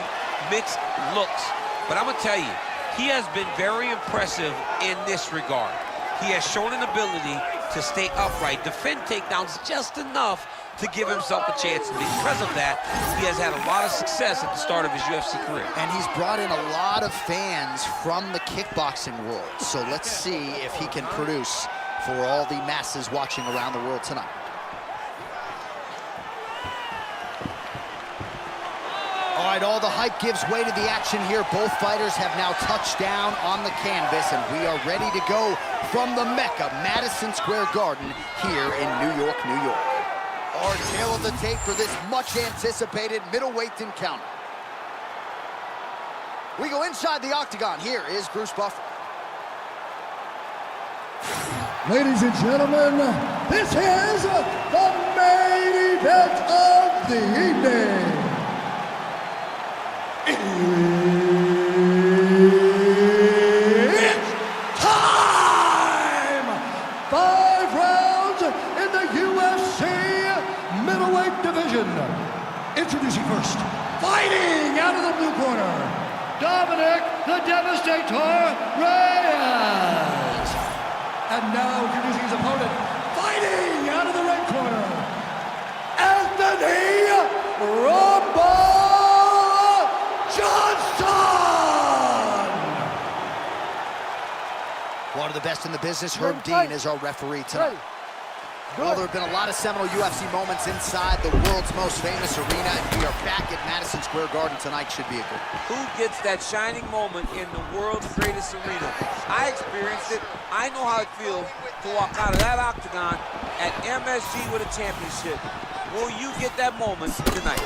mixed looks. But I'm going to tell you, he has been very impressive in this regard. He has shown an ability to stay upright, defend takedowns just enough to give himself a chance. And because of that, he has had a lot of success at the start of his UFC career. And he's brought in a lot of fans from the kickboxing world. So let's see if he can produce for all the masses watching around the world tonight. All right, all the hype gives way to the action here. Both fighters have now touched down on the canvas, and we are ready to go from the Mecca, Madison Square Garden, here in New York, New York. Our tail of the tape for this much-anticipated middleweight encounter. We go inside the octagon. Here is Bruce Buffer. Ladies and gentlemen, this is the main event of of the evening. It's time! 5 rounds in the UFC middleweight division. Introducing first, fighting out of the blue corner, Dominic the Devastator Reyes. And now introducing his opponent, fighting out of the red corner, Anthony Rumble Johnson! One of the best in the business, Herb Dean, is our referee tonight. Well, there have been a lot of seminal UFC moments inside the world's most famous arena, and we are back at Madison Square Garden tonight. Should be a good one. Who gets that shining moment in the world's greatest arena? I experienced it. I know how it feels to walk out of that octagon at MSG with a championship. Will you get that moment tonight?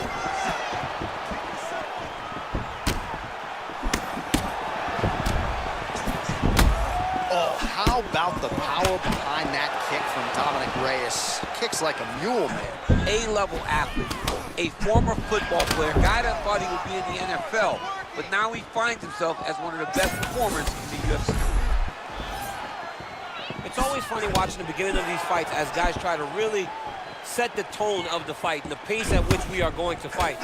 Oh, how about the power behind that kick from Dominic Reyes? Kicks like a mule, man. A-level athlete, a former football player, guy that thought he would be in the NFL, but now he finds himself as one of the best performers in the UFC. It's always funny watching the beginning of these fights as guys try to really set the tone of the fight and the pace at which we are going to fight.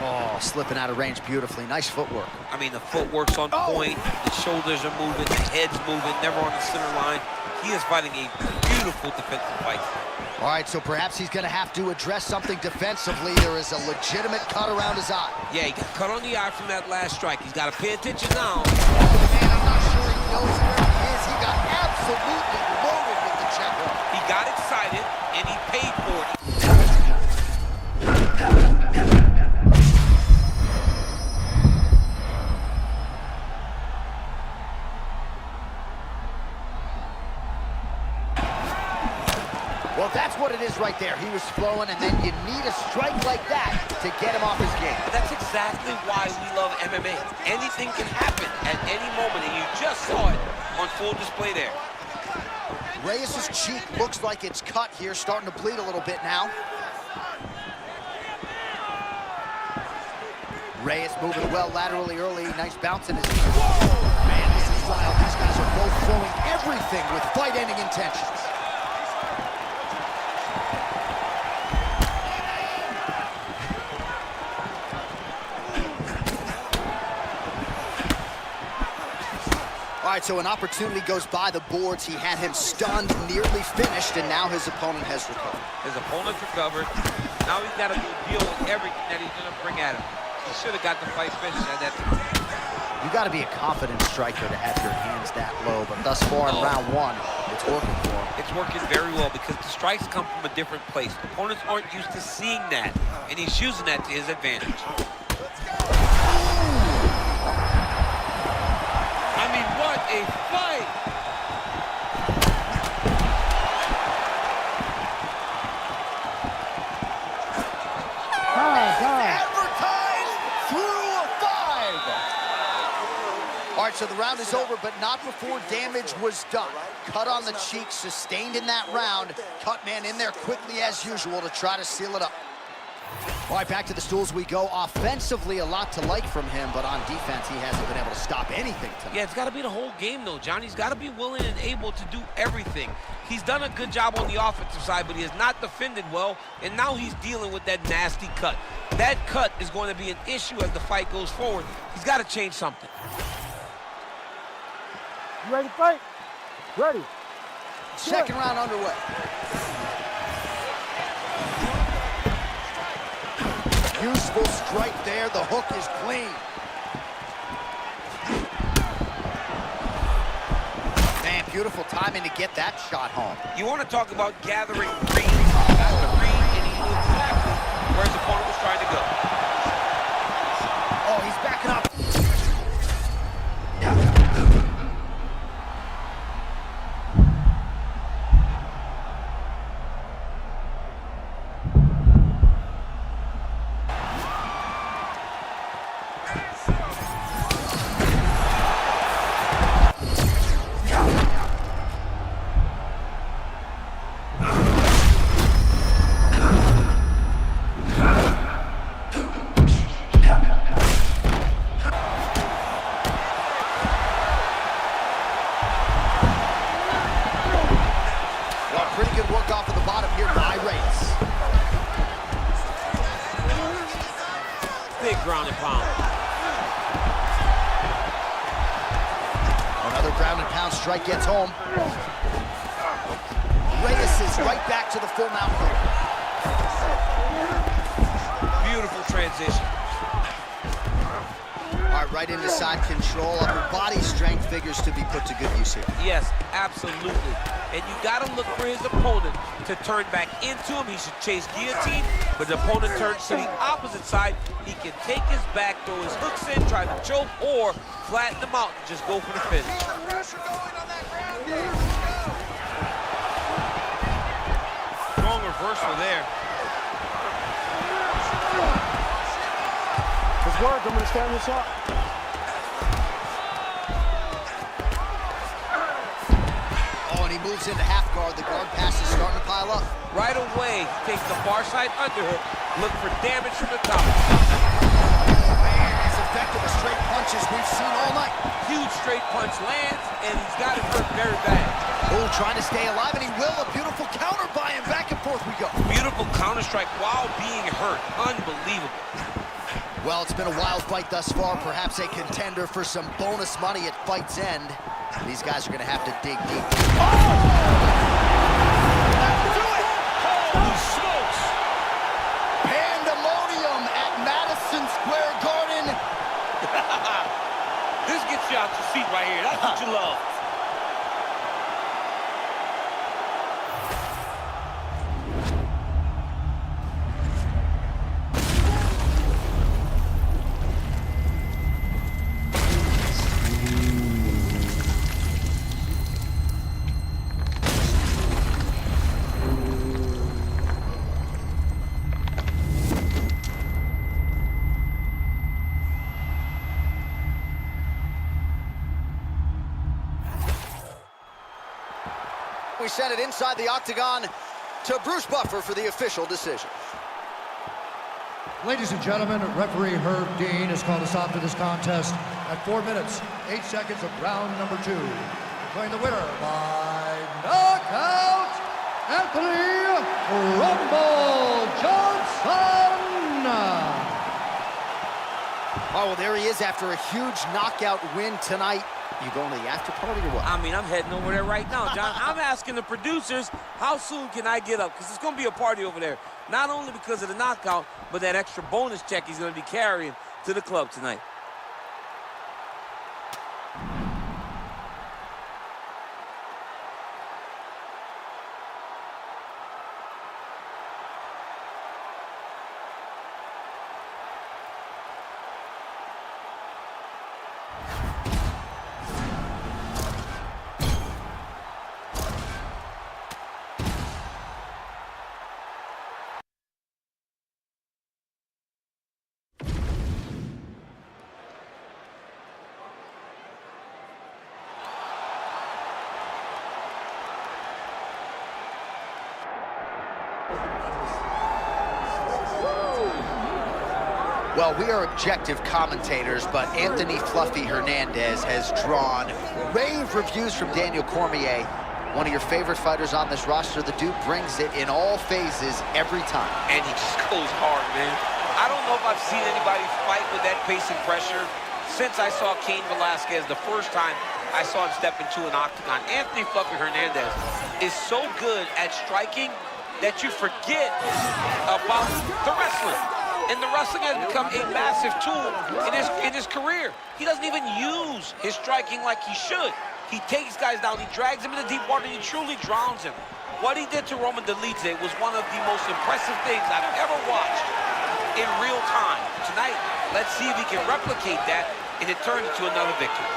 Oh, slipping out of range beautifully. Nice footwork. I mean, the footwork's on point, the shoulders are moving, the head's moving, never on the center line. He is fighting a beautiful defensive fight. All right, so perhaps he's going to have to address something defensively. There is a legitimate cut around his eye. Yeah, he got cut on the eye from that last strike. He's got to pay attention now. Man, I'm not sure he knows where he is. He got absolutely loaded with the check hook. He got excited, and he paid for it. Well, that's what it is right there. He was flowing, and then you need a strike like that to get him off his game. But that's exactly why we love MMA. Anything can happen at any moment, and you just saw it on full display there. Reyes' cheek looks like it's cut here, starting to bleed a little bit now. Reyes moving well laterally early. Nice bounce in his knee. Man, this is wild. These guys are both throwing everything with fight-ending intentions. All right, so an opportunity goes by the boards. He had him stunned, nearly finished, and now his opponent has recovered. His opponent's recovered. Now he's got to deal with everything that he's going to bring at him. He should have got the fight finished at that time. You got to be a confident striker to have your hands that low, but thus far in round one, it's working for him. It's working very well because the strikes come from a different place. Opponents aren't used to seeing that, and he's using that to his advantage. I mean, what a fight! Advertised through a 5. All right, so the round is over, but not before damage was done. Cut on the cheek, sustained in that round. Cut man in there quickly as usual to try to seal it up. All right, back to the stools we go. Offensively, a lot to like from him, but on defense, he hasn't been able to stop anything tonight. Yeah, it's got to be the whole game, though, John. He's got to be willing and able to do everything. He's done a good job on the offensive side, but he has not defended well, and now he's dealing with that nasty cut. That cut is going to be an issue as the fight goes forward. He's got to change something. You ready to fight? Ready. Second round underway. Useful strike there. The hook is clean. Man, beautiful timing to get that shot home. You want to talk about gathering green. Got the green, and he knew exactly where his opponent was trying to go. Oh, he's backing up. that ground and pound. Another ground and pound strike gets home. Reyes is right back to the full mount here. Beautiful transition. All right, right into side control. Upper body strength figures to be put to good use here. Yes, absolutely. And you got to look for his opponent to turn back into him. He should chase guillotine, but the opponent turns to the opposite side. He can take his back, throw his hooks in, try to choke, or flatten him out and just go for the finish. Strong reversal there. Good work. I'm going to stand this up. Oh, and he moves into half guard. The guard pass is starting to pile up. Right away, he takes the far side underhook, look for damage from the top. Man, as effective as straight punches we've seen all night. Huge straight punch lands, and he's got it hurt very bad. Oh, trying to stay alive, and he will. A beautiful counter by him. Back and forth we go. Beautiful counter strike while being hurt. Unbelievable. Well, it's been a wild fight thus far. Perhaps a contender for some bonus money at fight's end. These guys are going to have to dig deep. Holy smokes! Pandemonium at Madison Square Garden. This gets you out your seat right here. That's what you love. We send it inside the octagon to Bruce Buffer for the official decision. Ladies and gentlemen, referee Herb Dean has called a stop to this contest at 4 minutes, 8 seconds of round number 2. Declaring the winner by knockout, Anthony Rumble Johnson. Oh, well, there he is after a huge knockout win tonight. You going to the after party or what? I mean, I'm heading over there right now, John. I'm asking the producers, how soon can I get up? Because it's going to be a party over there. Not only because of the knockout, but that extra bonus check he's going to be carrying to the club tonight. Well, we are objective commentators, but Anthony Fluffy Hernandez has drawn rave reviews from Daniel Cormier. One of your favorite fighters on this roster. The dude brings it in all phases every time. And he just goes hard, man. I don't know if I've seen anybody fight with that pace and pressure since I saw Cain Velasquez the first time I saw him step into an octagon. Anthony Fluffy Hernandez is so good at striking that you forget about the wrestling. And the wrestling has become a massive tool in his career. He doesn't even use his striking like he should. He takes guys down, he drags them into deep water, and he truly drowns them. What he did to Roman Dolidze was one of the most impressive things I've ever watched in real time. Tonight, let's see if he can replicate that and it turns into another victory.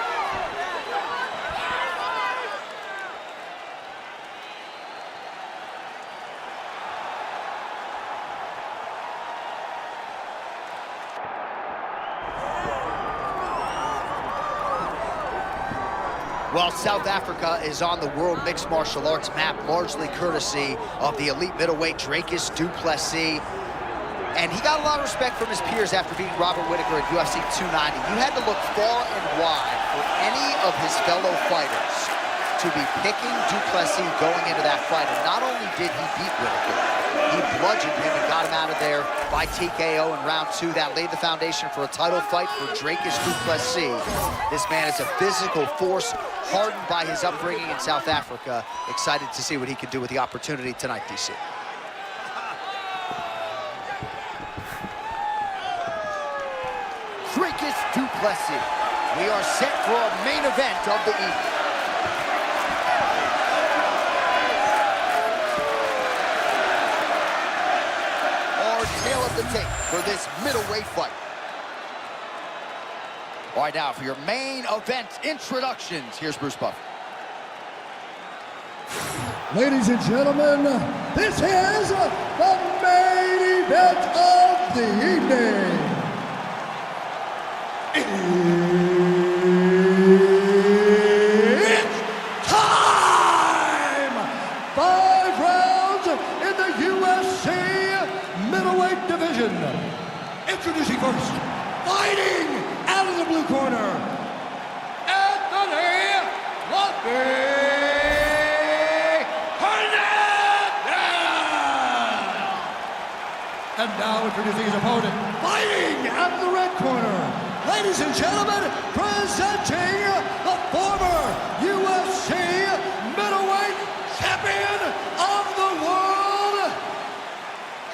Well, South Africa is on the World Mixed Martial Arts map, largely courtesy of the elite middleweight Dricus du Plessis. And he got a lot of respect from his peers after beating Robert Whittaker at UFC 290. You had to look far and wide for any of his fellow fighters to be picking Duplessis going into that fight. And not only did he beat Whittaker, he bludgeoned him and got him out of there by TKO in round 2. That laid the foundation for a title fight for Dricus Du Plessis. This man is a physical force, hardened by his upbringing in South Africa. Excited to see what he can do with the opportunity tonight, DC. Dricus Du Plessis. We are set for a main event of the evening. Our tail of the tape for this middleweight fight. All right, now for your main event introductions, here's Bruce Buffer. Ladies and gentlemen, this is the main event of the evening. It's time! 5 rounds in the UFC middleweight division. Introducing first, fighting out of the blue corner, Anthony Lumpy Hernandez! And now introducing his opponent, fighting out of the red corner, ladies and gentlemen, presenting the former UFC middleweight champion of the world,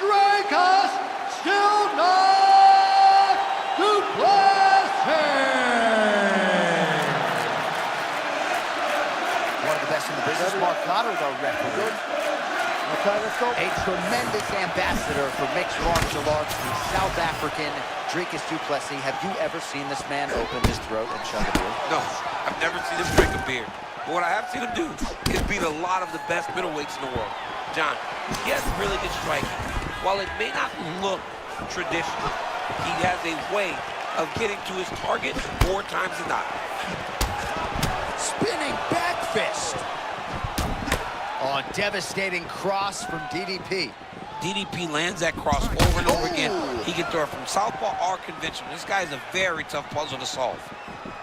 Dricus Du Plessis. One of the best in the business, Mark Goddard, our referee. Okay, let's go. A tremendous ambassador for mixed martial arts, the South African Dricus Du Plessis. Have you ever seen this man open his throat and chug a beer? No, I've never seen him drink a beer. But what I have seen him do is beat a lot of the best middleweights in the world. John, he has really good striking. While it may not look traditional, he has a way of getting to his target more times than not. Spinning back fist. Oh, devastating cross from DDP. DDP lands that cross over and over again. He can throw it from southpaw or conventional. This guy is a very tough puzzle to solve.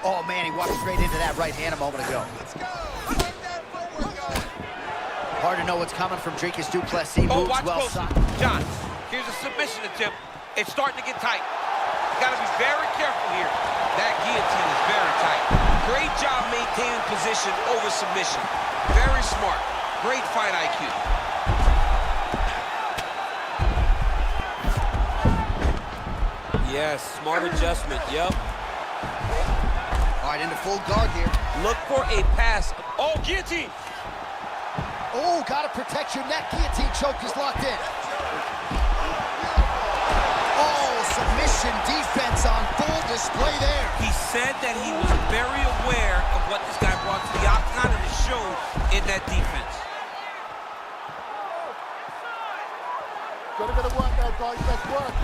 Oh, man, he walked straight into that right hand a moment ago. Hard to know what's coming from Dricus Du Plessis. Oh, Moves watch well. close. John, here's a submission attempt. It's starting to get tight. You got to be very careful here. That guillotine is very tight. Great job maintaining position over submission. Very smart. Great fight IQ. Yes, smart adjustment, yep. All right, into full guard here. Look for a pass. Oh, guillotine! Oh, gotta protect your neck. Guillotine choke is locked in. Oh, submission defense on full display there. He said that he was very aware of what this guy brought to the octagon and it showed in that defense. Gotta get to work there, guys. Let's work.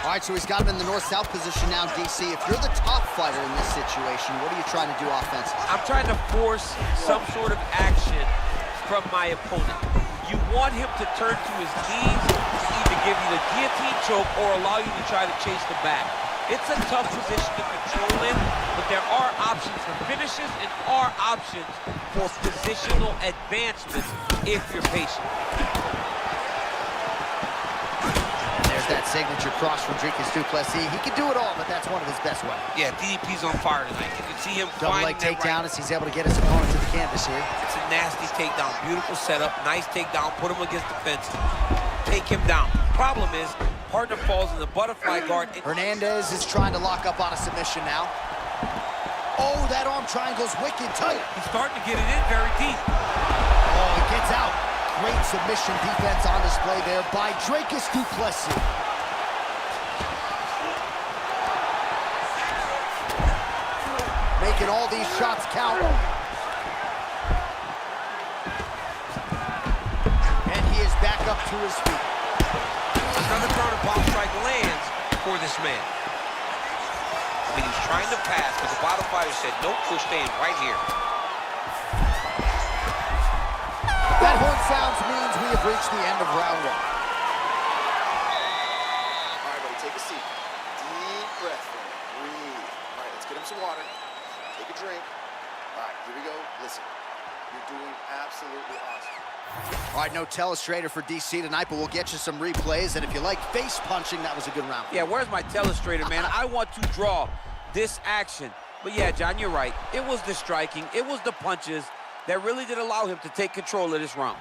All right, so he's got him in the north-south position now, DC. If you're the top fighter in this situation, what are you trying to do offensively? I'm trying to force some sort of action from my opponent. You want him to turn to his knees to either give you the guillotine choke or allow you to try to chase the back. It's a tough position to control in, but there are options for finishes and are options for positional advancement if you're patient. That signature cross from Dricus Du Plessis. He can do it all, but that's one of his best weapons. Yeah, DDP's on fire tonight. You can see him Double leg takedown as he's able to get his opponent to the canvas here. It's a nasty takedown. Beautiful setup. Nice takedown. Put him against the fence. Take him down. Problem is, partner falls in the butterfly guard. Hernandez is trying to lock up on a submission now. Oh, that arm triangle's wicked tight. He's starting to get it in very deep. Oh, he gets out. Great submission defense on display there by Dricus Du Plessis. Making all these shots count. And he is back up to his feet. Another counter bomb strike lands for this man. He was trying to pass, but the bottom fighter said, nope, we're staying right here. That horn sounds means we have reached the end of round 1. All right, buddy, take a seat. Deep breath in. Breathe. All right, let's get him some water. Take a drink. All right, here we go. Listen, you're doing absolutely awesome. All right, no telestrator for DC tonight, but we'll get you some replays. And if you like face punching, that was a good round. Yeah, where's my telestrator, man? I want to draw this action. But yeah, John, you're right. It was the striking, it was the punches that really did allow him to take control of this round.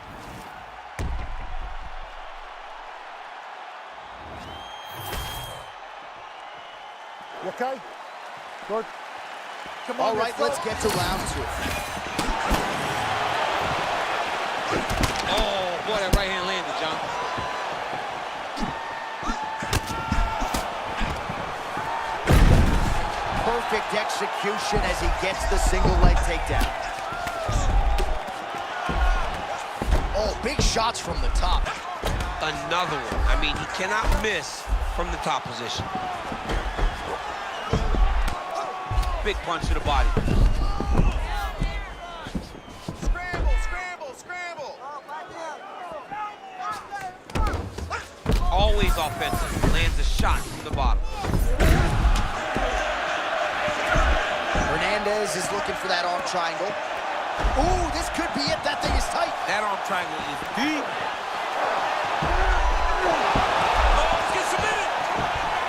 You okay? Good. Come on, All right, let's get to round 2. Oh, boy, that right hand landed, John. Perfect execution as he gets the single leg takedown. Oh, big shots from the top. Another one. I mean, he cannot miss from the top position. Big punch to the body. Scramble, scramble, scramble. Always offensive. Lands a shot from the bottom. Hernandez is looking for that arm triangle. Ooh, this could be it. That thing is tight. That arm triangle is deep. Oh, let's get submitted.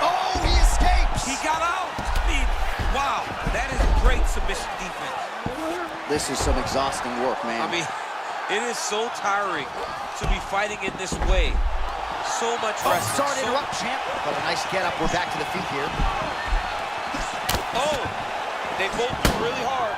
Oh, he escapes. He got out. I mean, wow, that is great submission defense. This is some exhausting work, man. I mean, it is so tiring to be fighting in this way. So much Oh, wrestling. sorry to interrupt, champ. But a nice get up. We're back to the feet here. Oh, they both do really hard.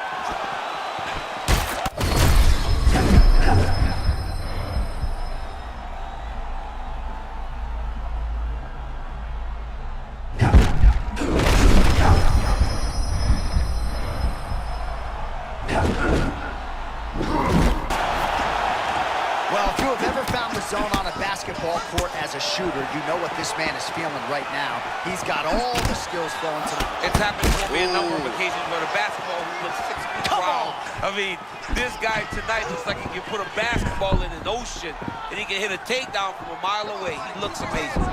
Well, if you have ever found the zone on a basketball court as a shooter, you know what this man is feeling right now. He's got all the skills flowing tonight. It's happened to me a number of occasions where the basketball who looks 6 feet tall. I mean, this guy tonight looks like he can put a basketball in an ocean and he can hit a takedown from a mile away. He looks amazing.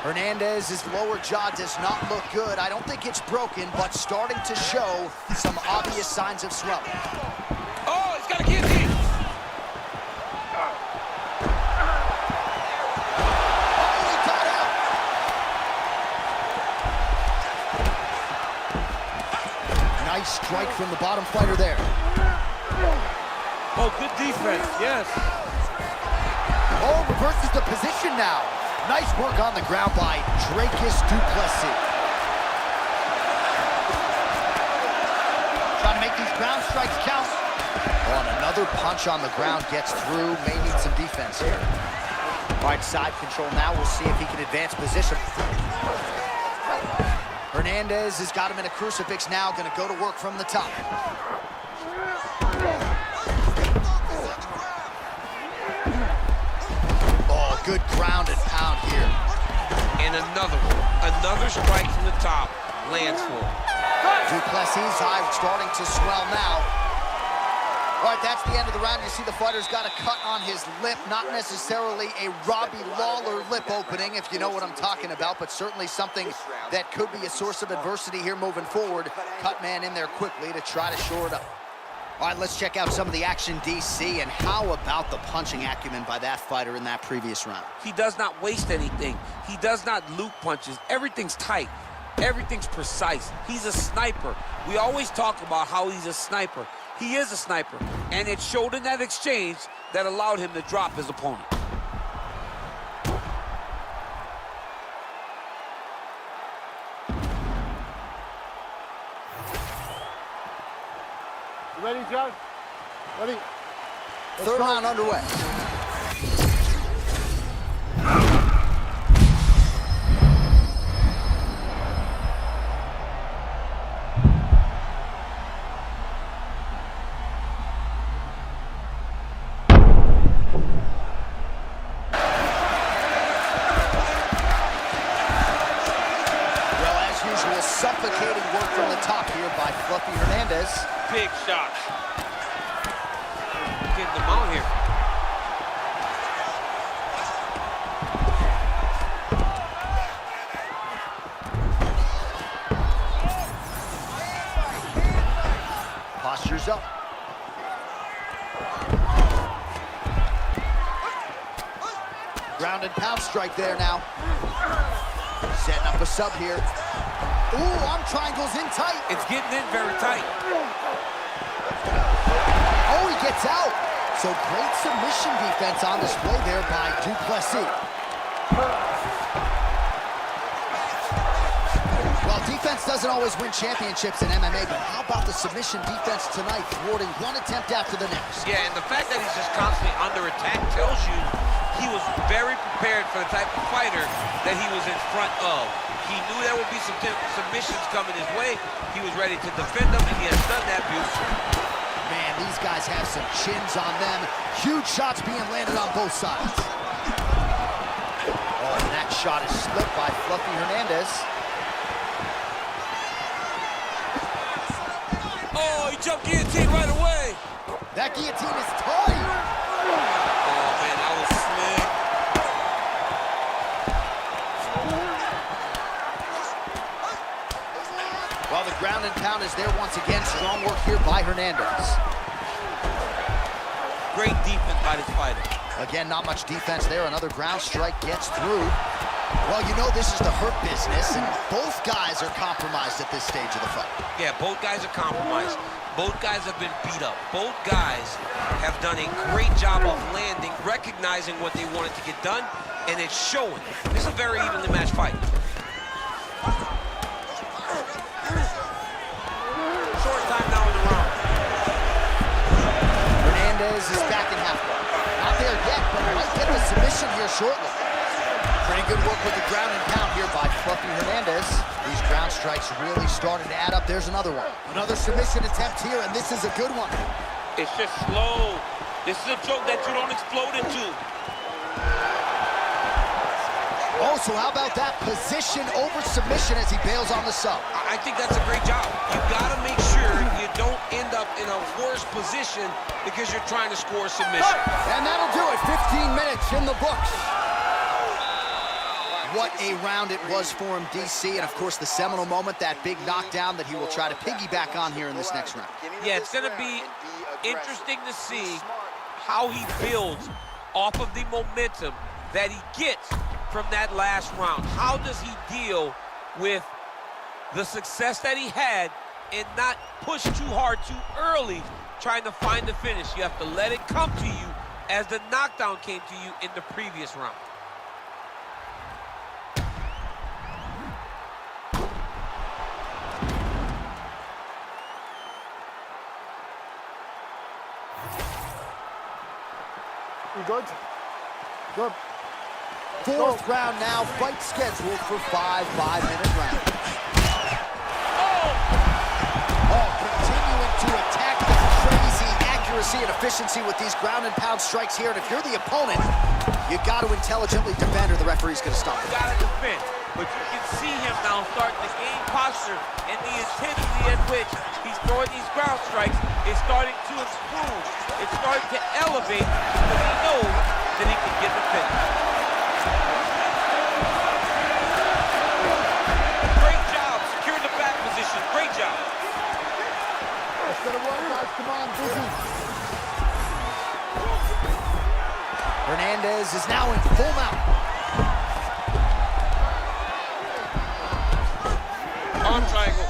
Hernandez's lower jaw does not look good. I don't think it's broken, but starting to show some obvious signs of swelling. Oh, he's got a guillotine. Nice strike from the bottom fighter there. Oh, good defense, yes. Oh, reverses the position now. Nice work on the ground by Dricus Du Plessis. Trying to make these ground strikes count. Oh, and another punch on the ground gets through. May need some defense here. All right, side control now. We'll see if he can advance position. Hernandez has got him in a crucifix now. Going to go to work from the top. Oh, good ground and pound here. And another one. Another strike from the top. Lands for him. Du Plessis' eye starting to swell now. All right, that's the end of the round. You see the fighter's got a cut on his lip. Not necessarily a Robbie Lawler lip opening, if you know what I'm talking about, but certainly something that could be a source of adversity here moving forward. Cut man in there quickly to try to shore it up. All right, let's check out some of the action, DC, and how about the punching acumen by that fighter in that previous round? He does not waste anything. He does not loop punches. Everything's tight. Everything's precise. He's a sniper. We always talk about how he's a sniper. He is a sniper, and it showed in that exchange that allowed him to drop his opponent. You ready, John? Ready? Third round underway. Suffocating work from the top here by Fluffy Hernandez. Big shots. Getting them out here. Posture's up. Ground and pound strike there now. Setting up a sub here. Ooh, arm triangles in tight. It's getting in very tight. Oh, he gets out. So great submission defense on display there by Du Plessis. Well, defense doesn't always win championships in MMA, but how about the submission defense tonight, thwarting one attempt after the next? Yeah, and the fact that he's just constantly under attack tells you he was very prepared for the type of fighter that he was in front of. He knew there would be some submissions coming his way. He was ready to defend them, and he has done that beautifully. Man, these guys have some chins on them. Huge shots being landed on both sides. Oh, and that shot is slipped by Fluffy Hernandez. Oh, he jumped guillotine right away. That guillotine is tight. Oh, man, that was slick. Well, the ground and pound is there once again. Strong work here by Hernandez. Great defense by this fighter. Again, not much defense there. Another ground strike gets through. Well, you know this is the hurt business, and both guys are compromised at this stage of the fight. Yeah, both guys are compromised. Both guys have been beat up. Both guys have done a great job of landing, recognizing what they wanted to get done, and it's showing. This is a very evenly matched fight. Short time now in the round. Hernandez is back in half guard. Not there yet, but might get the submission here shortly. Pretty good work with the ground and pound here by Fluffy Hernandez. These ground strikes really starting to add up. There's another one. Another submission attempt here, and this is a good one. It's just slow. This is a joke that you don't explode into. Oh, so how about that position over submission as he bails on the sub? I think that's a great job. You gotta make sure you don't end up in a worse position because you're trying to score a submission. And that'll do it. 15 minutes in the books. What a round it was for him, DC, and of course the seminal moment, that big knockdown that he will try to piggyback on here in this next round. Yeah, it's gonna be interesting to see how he builds off of the momentum that he gets from that last round. How does he deal with the success that he had and not push too hard too early trying to find the finish? You have to let it come to you as the knockdown came to you in the previous round. You good? Good. Fourth round now, fight scheduled for 5 5-minute rounds. Oh, continuing to attack with crazy accuracy and efficiency with these ground and pound strikes here. And if you're the opponent, you got to intelligently defend or the referee's going to stop it. You got to defend, but you can see him now starting to gain posture, and the intensity at which he's throwing these ground strikes is starting to improve. It's starting to elevate because he knows that he can get the finish. Great job securing the back position. Great job. Let's get it work, guys. Come on, busy. Hernandez is now in full mount. Arm triangle.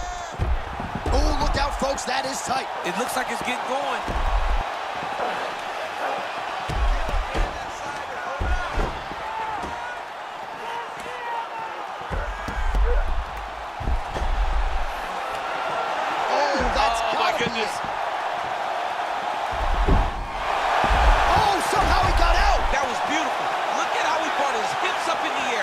Oh, look out, folks. That is tight. It looks like it's getting going. Goodness. Oh, somehow he got out. That was beautiful. Look at how he brought his hips up in the air,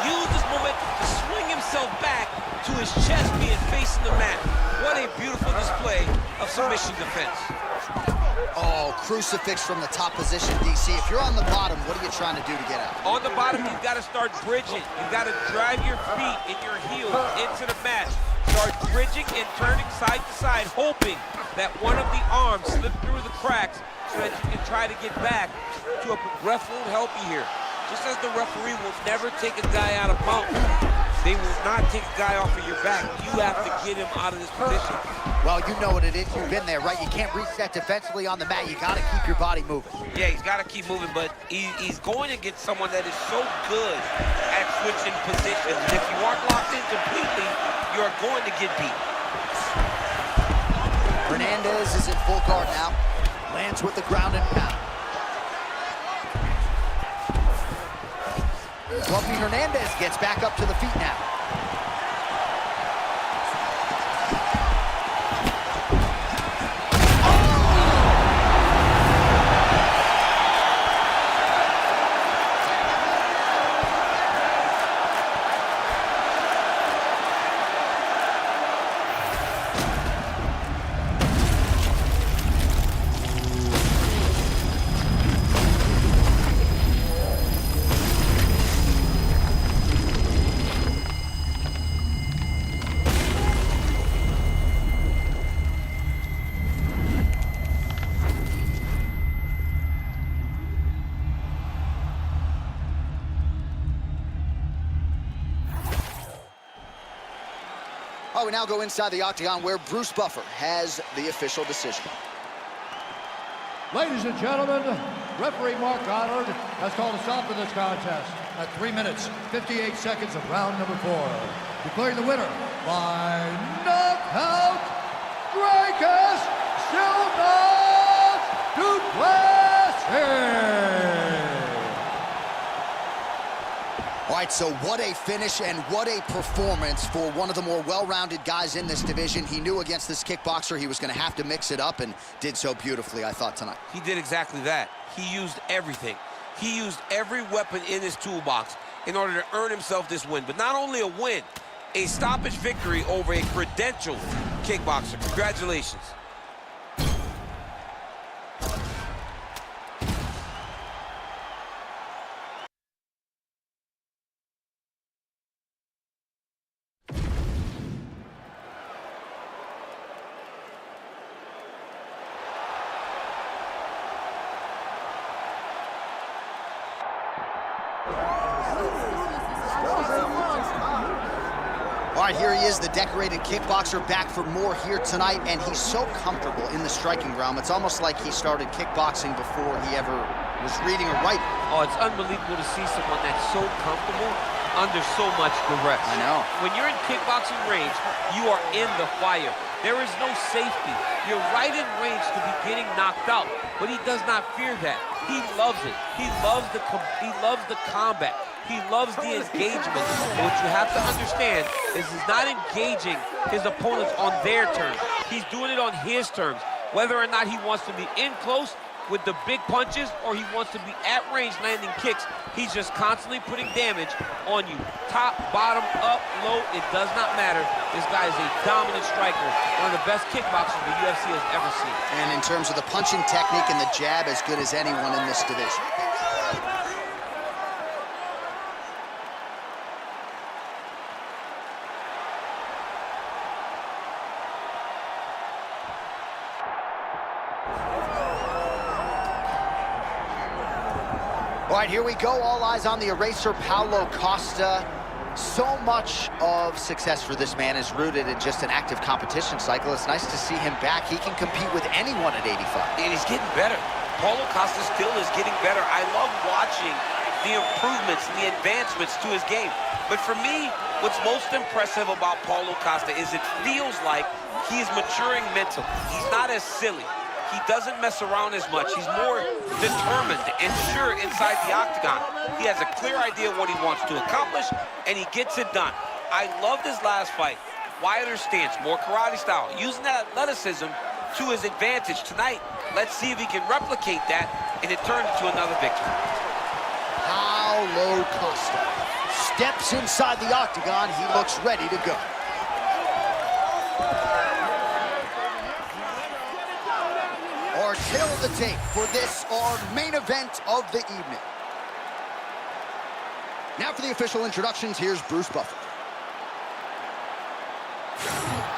used his momentum to swing himself back to his chest being facing the mat. What a beautiful display of submission defense. Oh, crucifix from the top position, DC. If you're on the bottom, what are you trying to do to get out? On the bottom, you've got to start bridging. You've got to drive your feet and your heels into the mat. Start bridging and turning side to side, hoping that one of the arms slip through the cracks so that you can try to get back to a ref won't help you here. Just as the referee will never take a guy out of bounds, They will not take a guy off of your back. You have to get him out of this position. Well, you know what it is. You've been there, right? You can't reset defensively on the mat. You got to keep your body moving. Yeah, he's got to keep moving, but he's going against someone that is so good at switching positions. And if you aren't locked in completely, you're going to get beat. Hernandez is in full guard now. Lands with the ground and pound. Rafi Hernandez gets back up to the feet now. All right, we now go inside the octagon where Bruce Buffer has the official decision. Ladies and gentlemen, referee Mark Goddard has called a stop to this contest at 3 minutes, 58 seconds of round number 4. Declaring the winner by knockout, Dricus Silva Duplessis. All right, so what a finish and what a performance for one of the more well-rounded guys in this division. He knew against this kickboxer he was going to have to mix it up and did so beautifully, I thought, tonight. He did exactly that. He used everything. He used every weapon in his toolbox in order to earn himself this win. But not only a win, a stoppage victory over a credentialed kickboxer. Congratulations. All right, here he is, the decorated kickboxer, back for more here tonight, and he's so comfortable in the striking realm. It's almost like he started kickboxing before he ever was reading or writing. Oh, it's unbelievable to see someone that's so comfortable under so much duress. I know. When you're in kickboxing range, you are in the fire. There is no safety. You're right in range to be getting knocked out, but he does not fear that. He loves it. He loves the combat. He loves the engagement. And what you have to understand is he's not engaging his opponents on their terms. He's doing it on his terms. Whether or not he wants to be in close with the big punches or he wants to be at range landing kicks, he's just constantly putting damage on you. Top, bottom, up, low, it does not matter. This guy is a dominant striker, one of the best kickboxers the UFC has ever seen. And in terms of the punching technique and the jab, as good as anyone in this division. All right, here we go. All eyes on the eraser, Paulo Costa. So much of success for this man is rooted in just an active competition cycle. It's nice to see him back. He can compete with anyone at 85. And he's getting better. Paulo Costa still is getting better. I love watching the improvements and the advancements to his game. But for me, what's most impressive about Paulo Costa is it feels like he's maturing mentally. He's not as silly. He doesn't mess around as much. He's more determined and sure inside the octagon. He has a clear idea what he wants to accomplish, and he gets it done. I loved his last fight. Wider stance, more karate style, using that athleticism to his advantage tonight. Let's see if he can replicate that, and it turns into another victory. Paulo Costa steps inside the octagon. He looks ready to go. Our tail of the tape for this, our main event of the evening. Now for the official introductions, here's Bruce Buffer.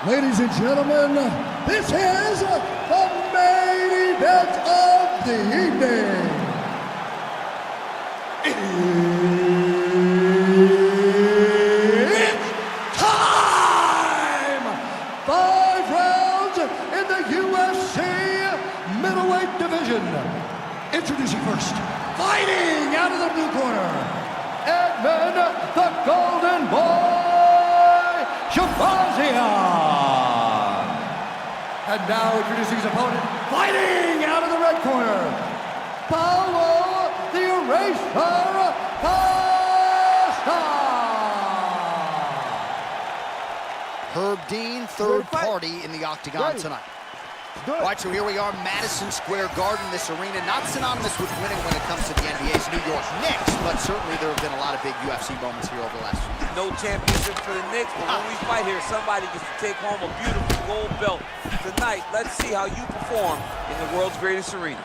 Ladies and gentlemen, this is the main event of the evening. It's action. Introducing first, fighting out of the blue corner, Edmund the Golden Boy Shabazian. And now introducing his opponent, fighting out of the red corner, Paulo the Eraser Costa. Herb Dean, third party in the octagon tonight. All right, so here we are, Madison Square Garden, this arena, not synonymous with winning when it comes to the NBA's New York Knicks, but certainly there have been a lot of big UFC moments here over the last few years. No championship for the Knicks, but when we fight here, somebody gets to take home a beautiful gold belt. Tonight, let's see how you perform in the world's greatest arena.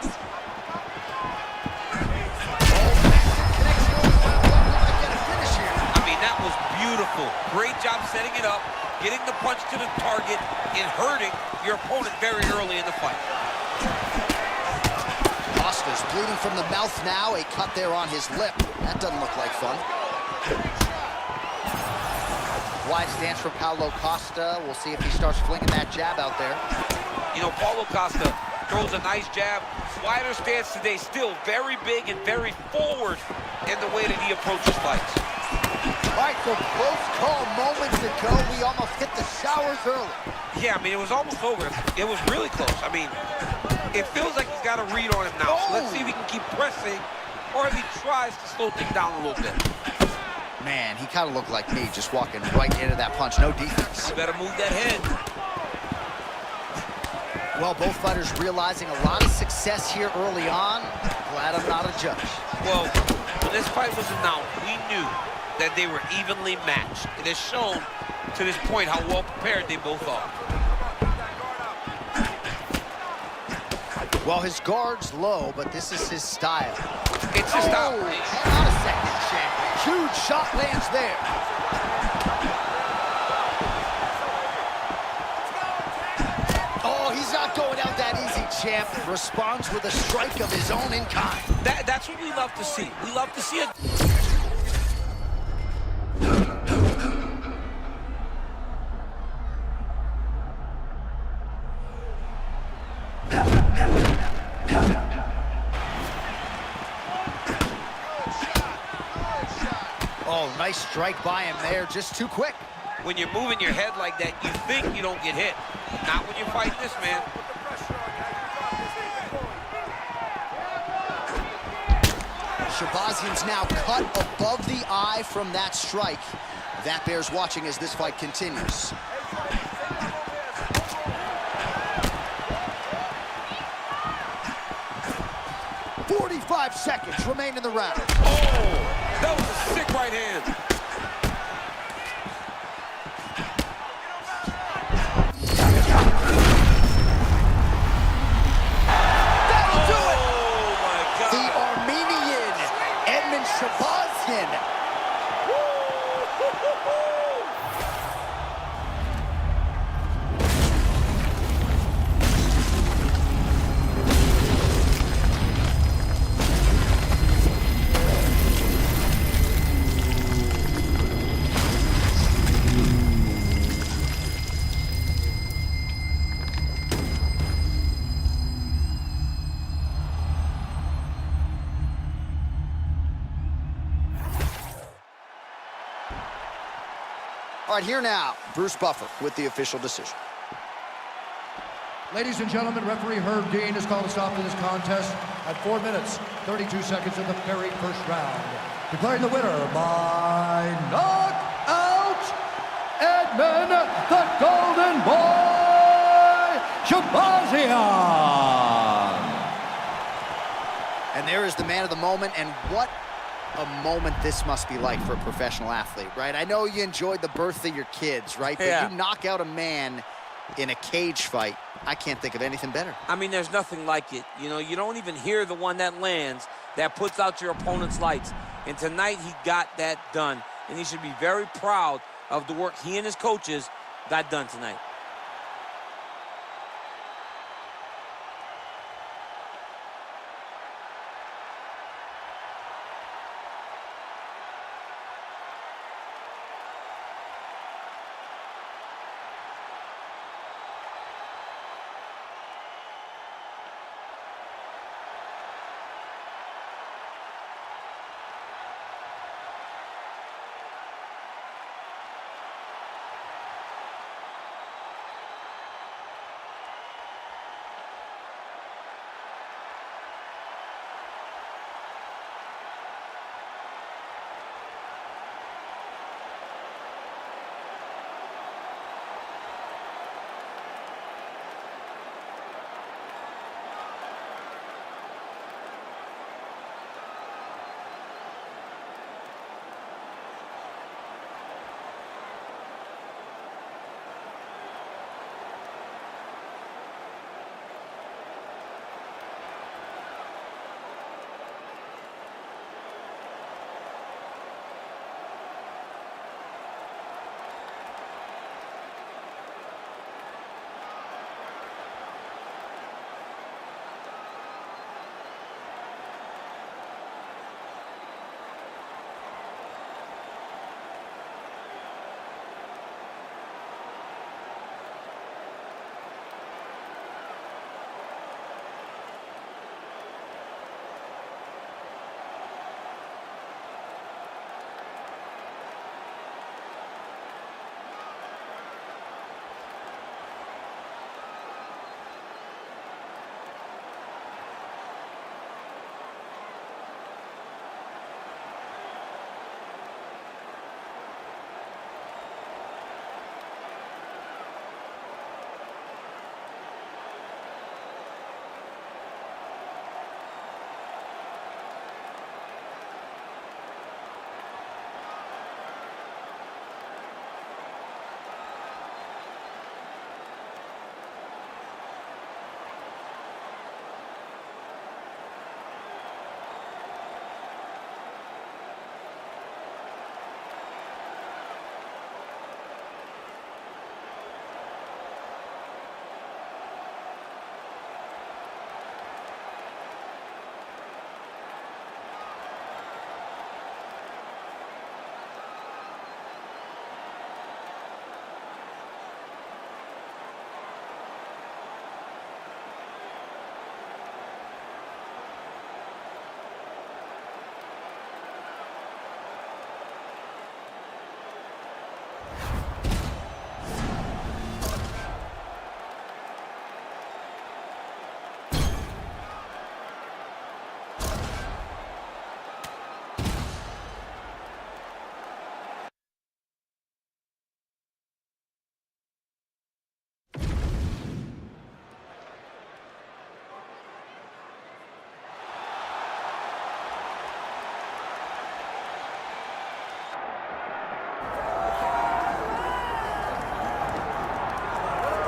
I mean, that was beautiful. Great job setting it up, getting the punch to the target, and hurting your opponent very early in the fight. Costa's bleeding from the mouth now, a cut there on his lip. That doesn't look like fun. Wide stance from Paulo Costa. We'll see if he starts flinging that jab out there. You know, Paulo Costa throws a nice jab. Wider stance today, still very big and very forward in the way that he approaches fights. All right, so close call moments ago. We almost hit the showers early. Yeah, I mean, it was almost over. It was really close. I mean, it feels like he's got a read on him now. So let's see if he can keep pressing or if he tries to slow things down a little bit. Man, he kind of looked like me, just walking right into that punch. No defense. You better move that head. Well, both fighters realizing a lot of success here early on. Glad I'm not a judge. Well, when this fight was announced, we knew that they were evenly matched. It has shown to this point how well prepared they both are. Well, his guard's low, but this is his style. It's his style. Hang on a second, champ. Huge shot lands there. Oh, he's not going out that easy, champ. Responds with a strike of his own in kind. That's what we love to see. We love to see it. Oh, nice strike by him there, just too quick. When you're moving your head like that, you think you don't get hit. Not when you're fighting this man. Shabazian's now cut above the eye from that strike. That bears watching as this fight continues. "45 seconds remain in the round." Oh, that was a sick right hand. That'll do it! Oh, my God. The Armenian, Edmund Shabazian. All right, here now, Bruce Buffer with the official decision. Ladies and gentlemen, referee Herb Dean has called a stop to this contest at 4 minutes, 32 seconds of the very first round. Declaring the winner by knockout, Edmund the Golden Boy Shabazian. And there is the man of the moment, and what a moment this must be like for a professional athlete, right? I know you enjoyed the birth of your kids, right? But Yeah. you knock out a man in a cage fight, I can't think of anything better. I mean, there's nothing like it. You know, you don't even hear the one that lands that puts out your opponent's lights. And tonight, he got that done. And he should be very proud of the work he and his coaches got done tonight.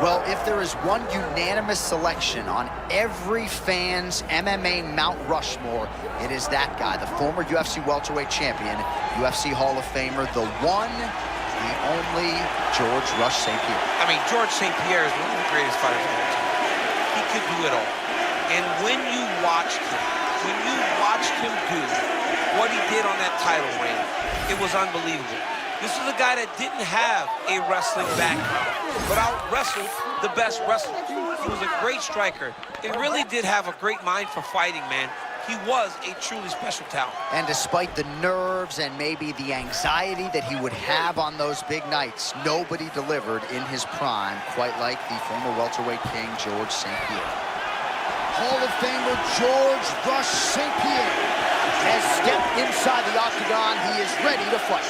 Well, if there is one unanimous selection on every fan's MMA Mount Rushmore, it is that guy, the former UFC welterweight champion, UFC Hall of Famer, the one, the only George Rush St. Pierre. I mean, George St. Pierre is one of the greatest fighters of all time. He could do it all. And when you watched him do what he did on that title reign, it was unbelievable. This is a guy that didn't have a wrestling background, but out-wrestled the best wrestlers. He was a great striker and really did have a great mind for fighting, man. He was a truly special talent. And despite the nerves and maybe the anxiety that he would have on those big nights, nobody delivered in his prime quite like the former welterweight king, George St. Pierre. Hall of Famer George Rush St. Pierre has stepped inside the octagon. He is ready to fight.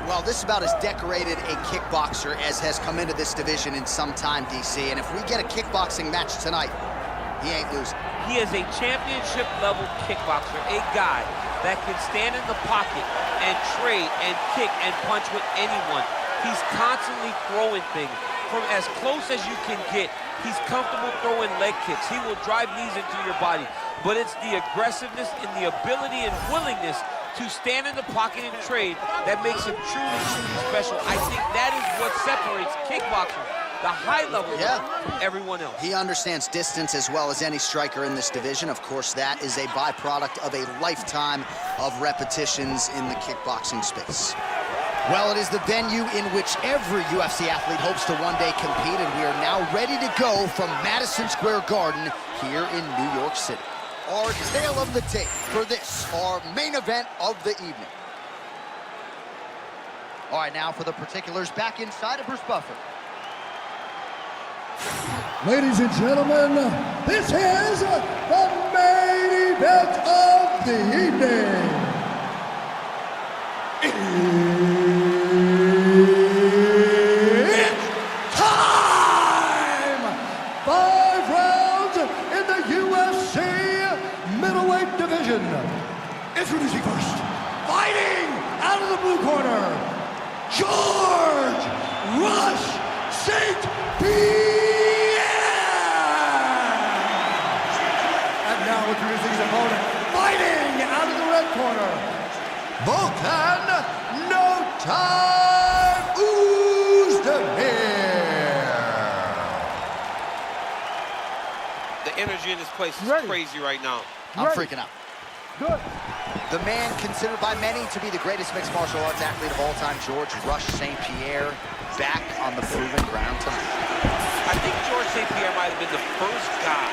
Well, this is about as decorated a kickboxer as has come into this division in some time, DC. And if we get a kickboxing match tonight, he ain't losing. He is a championship-level kickboxer, a guy that can stand in the pocket and trade and kick and punch with anyone. He's constantly throwing things from as close as you can get. He's comfortable throwing leg kicks. He will drive knees into your body. But it's the aggressiveness and the ability and willingness to stand in the pocket and trade that makes him truly, truly special. I think that is what separates kickboxers, the high level, from everyone else. He understands distance as well as any striker in this division. Of course, that is a byproduct of a lifetime of repetitions in the kickboxing space. Well, it is the venue in which every UFC athlete hopes to one day compete, and we are now ready to go from Madison Square Garden here in New York City. Our tale of the tape for this, our main event of the evening. All right, now for the particulars, back inside of Bruce Buffer. Ladies and gentlemen, this is the main event of the evening. It's time! 5 rounds in the UFC middleweight division. Introducing first, fighting out of the blue corner, George Rush St. Pierre! And now introducing his opponent, fighting out of the red corner, Volkan No Time Oezdemir. The energy in this place is crazy right now. I'm freaking out. Good. The man considered by many to be the greatest mixed martial arts athlete of all time, George Rush St. Pierre, back on the proven ground tonight. I think George St. Pierre might have been the first guy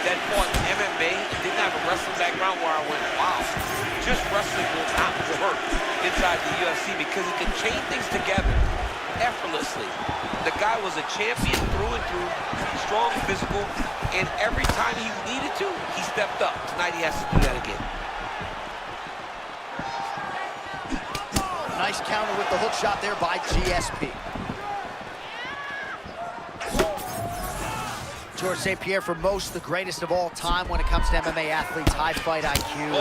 that fought MMA and didn't have a wrestling background where I went, wow, just wrestling will not work inside the UFC because he could chain things together effortlessly. The guy was a champion through and through, strong, physical, and every time he needed to, he stepped up. Tonight he has to do that again. Nice counter with the hook shot there by GSP. George St. Pierre, for most, the greatest of all time when it comes to MMA athletes, high fight IQ,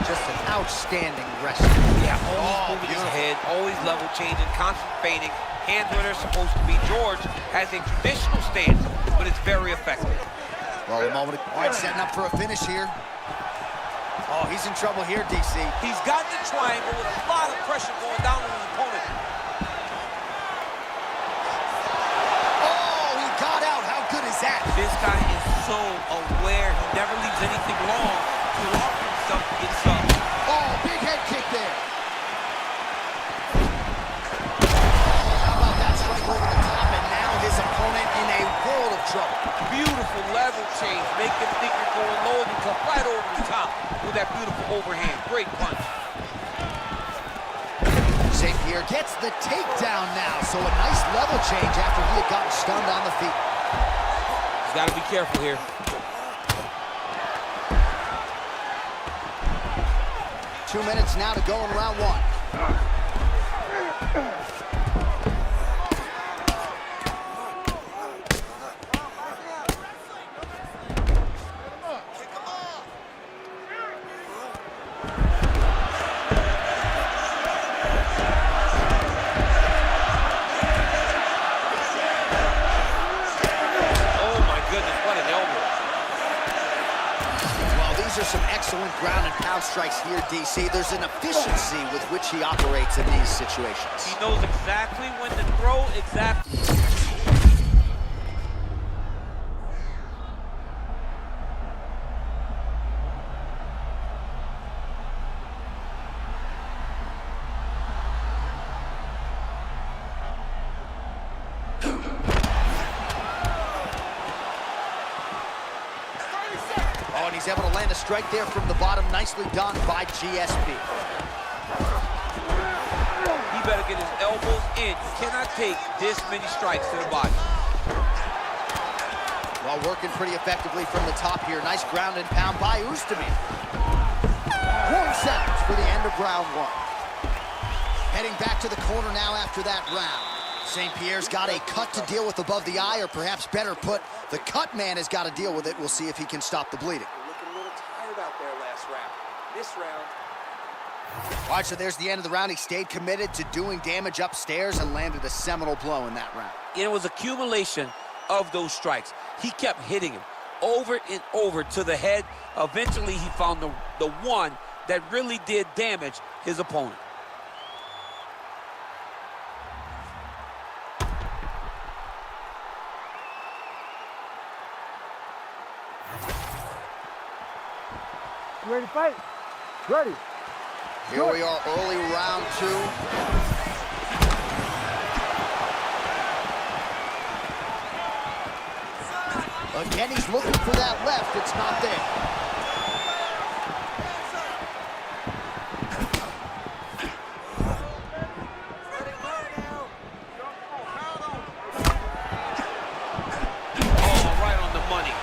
just an outstanding wrestler. Yeah, always moving his head, always level changing, constant feinting. Hands where they're supposed to be. George has a traditional stance, but it's very effective. Well, a moment. All right, setting up for a finish here. Oh, he's in trouble here, DC. He's got the triangle with a lot of pressure going down on his opponent. Oh, he got out. How good is that? This guy is so aware. He never leaves anything long to offer himself to get some. Oh, big head kick there. How about that strike over the top, and now his opponent in a world of trouble. Beautiful level change. Make him think you're going low and you come right over the top with that beautiful overhand. Great punch. St. Pierre gets the takedown now, so a nice level change after he had gotten stunned on the feet. He's got to be careful here. 2 minutes now to go in round 1. These are some excellent ground and pound strikes here, DC. There's an efficiency with which he operates in these situations. He knows exactly when to throw, exactly. Oh, and he's able to land a strike there from the bottom. Nicely done by GSP. He better get his elbows in. You cannot take this many strikes to the body. Well, working pretty effectively from the top here. Nice ground and pound by Oezdemir. 1 seconds for the end of round 1. Heading back to the corner now after that round. St. Pierre's got a cut to deal with above the eye, or perhaps better put, the cut man has got to deal with it. We'll see if he can stop the bleeding. We're looking a little tired out there last round. This round. All right, so there's the end of the round. He stayed committed to doing damage upstairs and landed a seminal blow in that round. It was accumulation of those strikes. He kept hitting him over and over to the head. Eventually, he found the one that really did damage his opponent. You ready to fight? Ready. Here we are, early round 2. Again, he's looking for that left. It's not there. Oh, right on the money.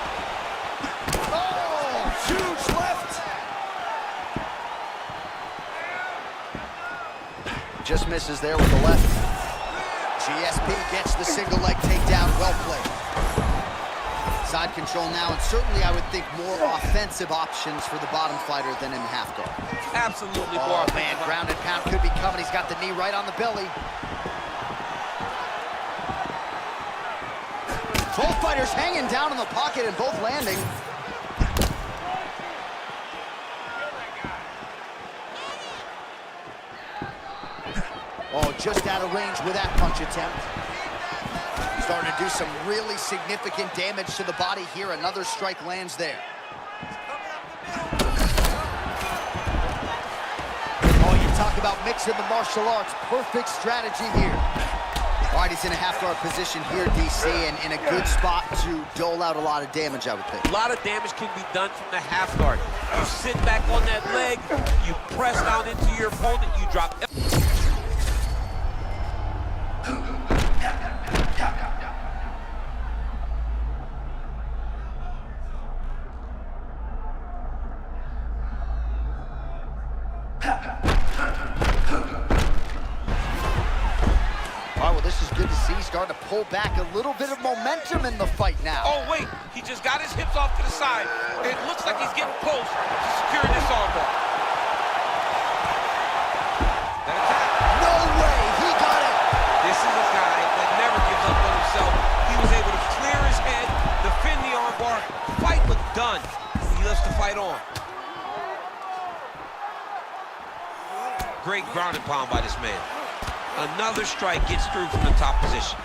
Oh, huge left. Just misses there with the left. GSP gets the single leg takedown. Well played. Side control now, and certainly I would think more offensive options for the bottom fighter than in half guard. Absolutely. Oh, man, ground and pound could be coming. He's got the knee right on the belly. Both fighters hanging down in the pocket and both landing. Oh, just out of range with that punch attempt. Starting to do some really significant damage to the body here. Another strike lands there. Oh, you talk about mixing the martial arts. Perfect strategy here. All right, he's in a half-guard position here, DC, and in a good spot to dole out a lot of damage, I would think. A lot of damage can be done from the half guard. You sit back on that leg, you press down into your opponent, you drop. All right, well, this is good to see. Starting to pull back a little bit of momentum in the fight now. Oh, wait, he just got his hips off to the side. It looks like he's getting close to securing this armbar. That attack. No way, he got it. This is a guy that never gives up on himself. He was able to clear his head, defend the armbar. Fight was done. He lets the fight on. Great ground and pound by this man. Another strike gets through from the top position.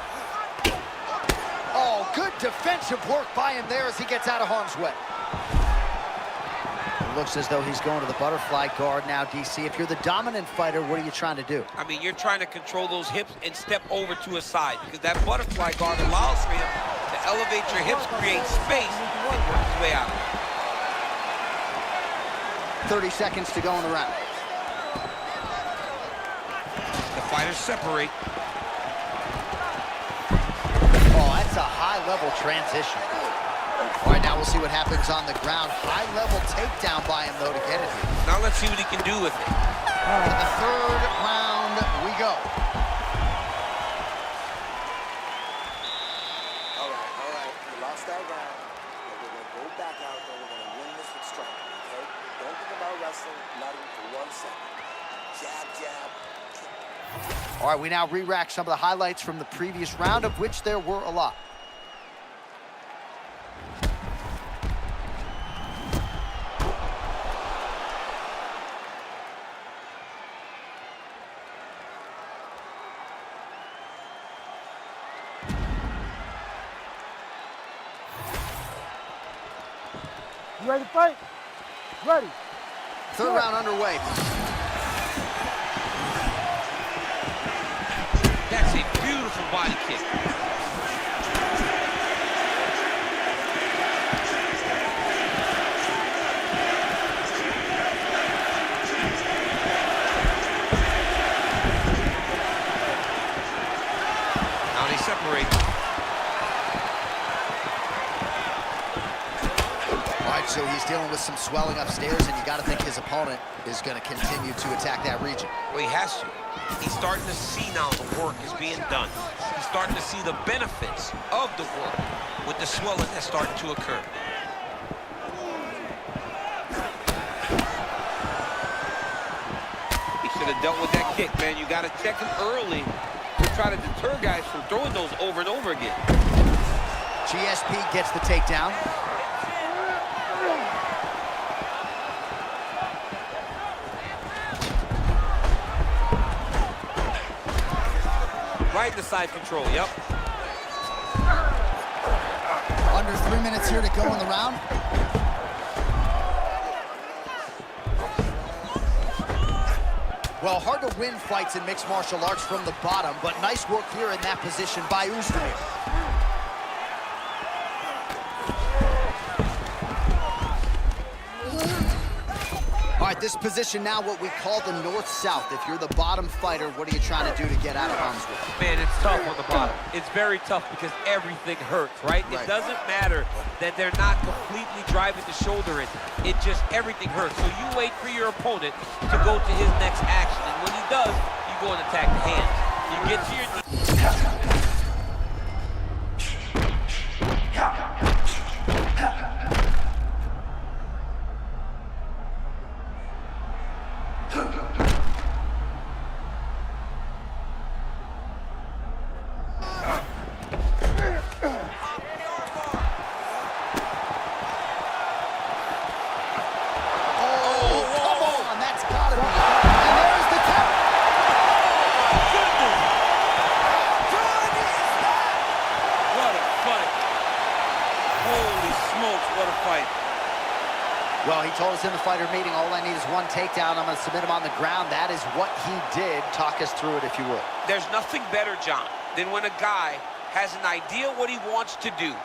Oh, good defensive work by him there as he gets out of harm's way. It looks as though he's going to the butterfly guard now, DC. If you're the dominant fighter, what are you trying to do? I mean, you're trying to control those hips and step over to a side because that butterfly guard allows for him to elevate your hips, create space, and work his way out. 30 seconds to go in the round. The fighters separate. Oh, that's a high-level transition. All right, now we'll see what happens on the ground. High-level takedown by him, though, to get it here. Now let's see what he can do with it. To the third round we go. All right. You lost that round, but we're going to go back out there. We're going to win this with striking, okay? Don't think about wrestling, not even for 1 second. Jab, jab. All right, we now re-rack some of the highlights from the previous round, of which there were a lot. You ready to fight? Ready. Third round underway. That's a beautiful body kick. Now they separate. All right, so he's dealing with some swelling upstairs, and you got to think his opponent is going to continue to attack that region. Well, he has to. He's starting to see now the work is being done. He's starting to see the benefits of the work with the swelling that's starting to occur. He should have dealt with that kick, man. You got to check him early to try to deter guys from throwing those over and over again. GSP gets the takedown. Right in the side control, yep. Under 3 minutes here to go in the round. Well, hard to win fights in mixed martial arts from the bottom, but nice work here in that position by Oezdemir. All right, this position now what we call the north-south. If you're the bottom fighter, what are you trying to do to get out of harm's way? Man, it's tough on the bottom. It's very tough because everything hurts, right? It doesn't matter that they're not completely driving the shoulder in. It just, everything hurts. So you wait for your opponent to go to his next action. And when he does, you go and attack the hands. You get to your knees. Well, he told us in the fighter meeting, all I need is one takedown. I'm going to submit him on the ground. That is what he did. Talk us through it, if you would. There's nothing better, John, than when a guy has an idea what he wants to do,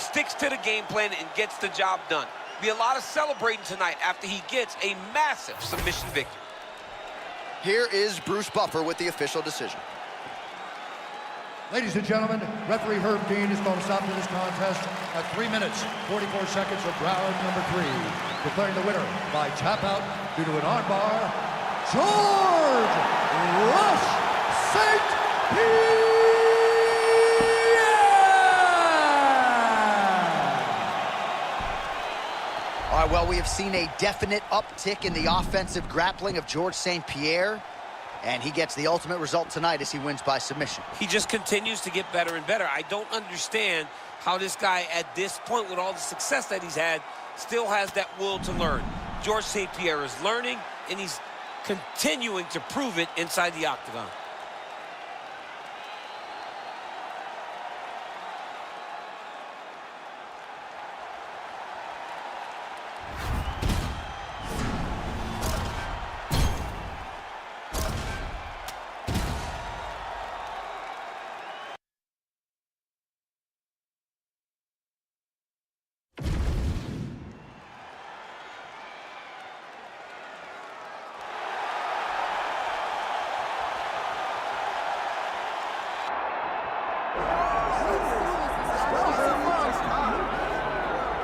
sticks to the game plan, and gets the job done. Be a lot of celebrating tonight after he gets a massive submission victory. Here is Bruce Buffer with the official decision. Ladies and gentlemen, referee Herb Dean is going to stop to this contest at 3 minutes, 44 seconds of round number 3. Declaring the winner by tap out due to an armbar, George Rush St. Pierre! All right, well, we have seen a definite uptick in the offensive grappling of George St. Pierre. And he gets the ultimate result tonight as he wins by submission. He just continues to get better and better. I don't understand how this guy, at this point, with all the success that he's had, still has that will to learn. George St. Pierre is learning, and he's continuing to prove it inside the octagon.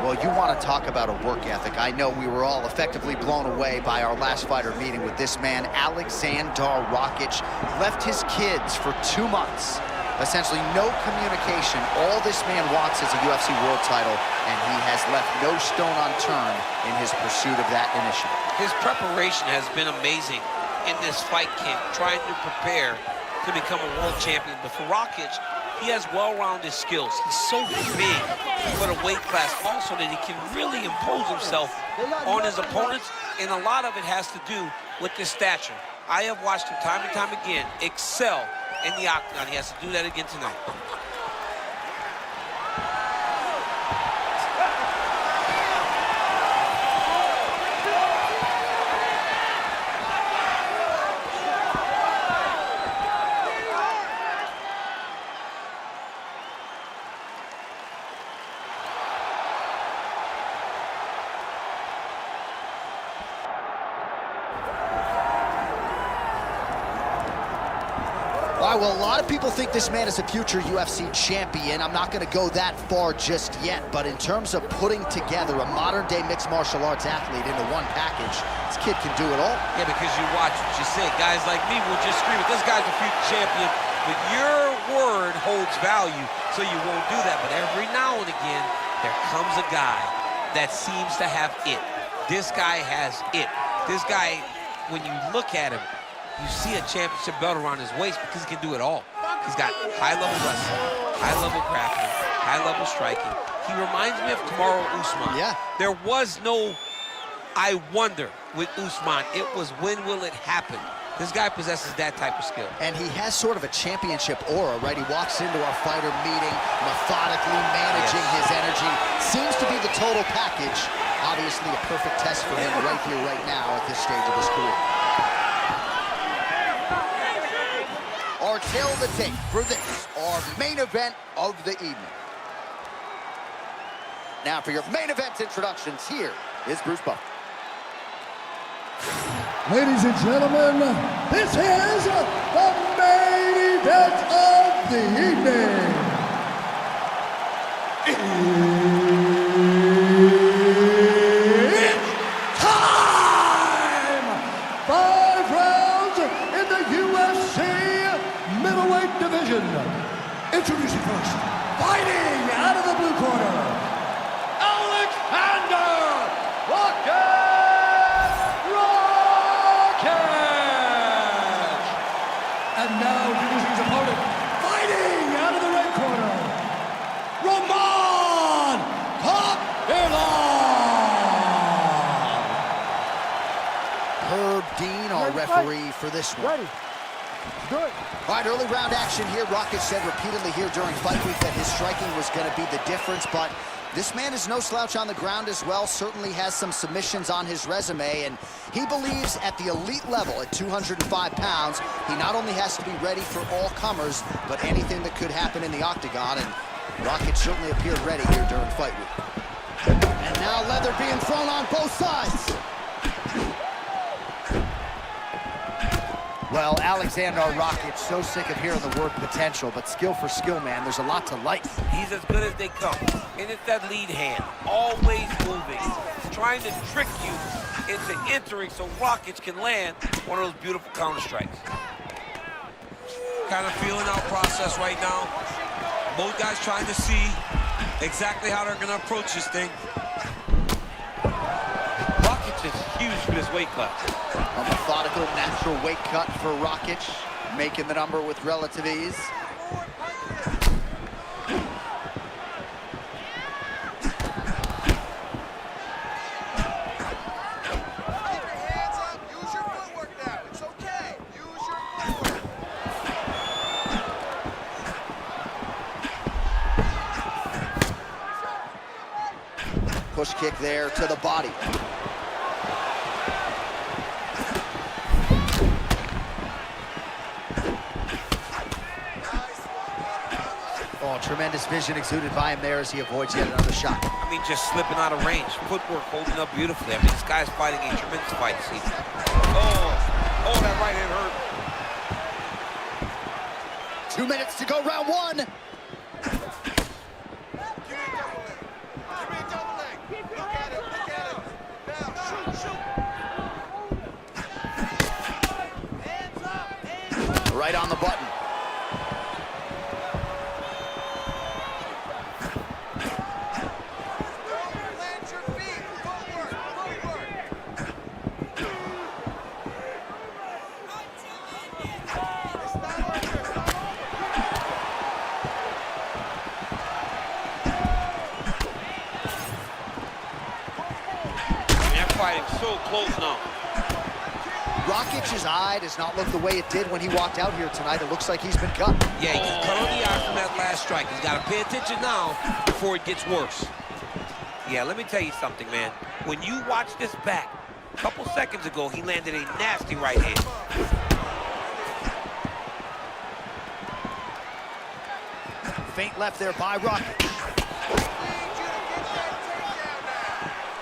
Well, you want to talk about a work ethic. I know we were all effectively blown away by our last fighter meeting with this man. Aleksandar Rakic left his kids for 2 months. Essentially no communication. All this man wants is a UFC world title, and he has left no stone unturned in his pursuit of that initiative. His preparation has been amazing in this fight camp, trying to prepare to become a world champion. But for Rakic, he has well-rounded skills. He's so big for the weight class also that he can really impose himself on his opponents, and a lot of it has to do with his stature. I have watched him time and time again excel in the octagon. He has to do that again tonight. All right, well, a lot of people think this man is a future UFC champion. I'm not going to go that far just yet, but in terms of putting together a modern-day mixed martial arts athlete into one package, this kid can do it all. Yeah, because you watch what you say. Guys like me will just scream, this guy's a future champion, but your word holds value, so you won't do that. But every now and again, there comes a guy that seems to have it. This guy has it. This guy, when you look at him, you see a championship belt around his waist because he can do it all. He's got high-level wrestling, high-level grappling, high-level striking. He reminds me of Kamaru Usman. Yeah. There was no I wonder with Usman. It was when will it happen? This guy possesses that type of skill. And he has sort of a championship aura, right? He walks into our fighter meeting, methodically managing his energy. Seems to be the total package. Obviously a perfect test for him right here, right now at this stage of his career. Our tale of the tape for this, our main event of the evening. Now for your main event introductions, here is Bruce Buffer. Ladies and gentlemen, this is the main event of the evening. It's time! 5 rounds in the UFC middleweight division. Introducing first, fighting out of the blue corner, Alexander Rakic! And now introducing his opponent, fighting out of the red corner, Roman Kopylov! Herb Dean, our referee for this one. Ready. Do it. All right, early round action here. Rakic said repeatedly here during fight week that his striking was going to be the difference, but this man is no slouch on the ground as well, certainly has some submissions on his resume, and he believes at the elite level at 205 pounds, he not only has to be ready for all comers, but anything that could happen in the octagon, and Rakic certainly appeared ready here during fight week. And now leather being thrown on both sides. Well, Alexander Rakic, so sick of hearing the word potential, but skill for skill, man, there's a lot to like. He's as good as they come. And it's that lead hand, always moving, trying to trick you into entering so Rakic can land one of those beautiful counter strikes. Kind of feeling out process right now. Both guys trying to see exactly how they're going to approach this thing. Rakic is huge for this weight class. A methodical, natural weight cut for Rakic, making the number with relative ease. Push kick there to the body. Oh, tremendous vision exuded by him there as he avoids yet another shot. I mean, just slipping out of range. Footwork holding up beautifully. I mean, this guy's fighting a tremendous fight this season. Oh, that right hand hurt. 2 minutes to go, round one. Right on the button. They're fighting so close now. Rakic's eye does not look the way it did when he walked out here tonight. It looks like he's been cut. Yeah, he got cut on the eye from that last strike. He's got to pay attention now before it gets worse. Yeah, let me tell you something, man. When you watch this back, a couple seconds ago, he landed a nasty right hand. Feint left there by Rakic.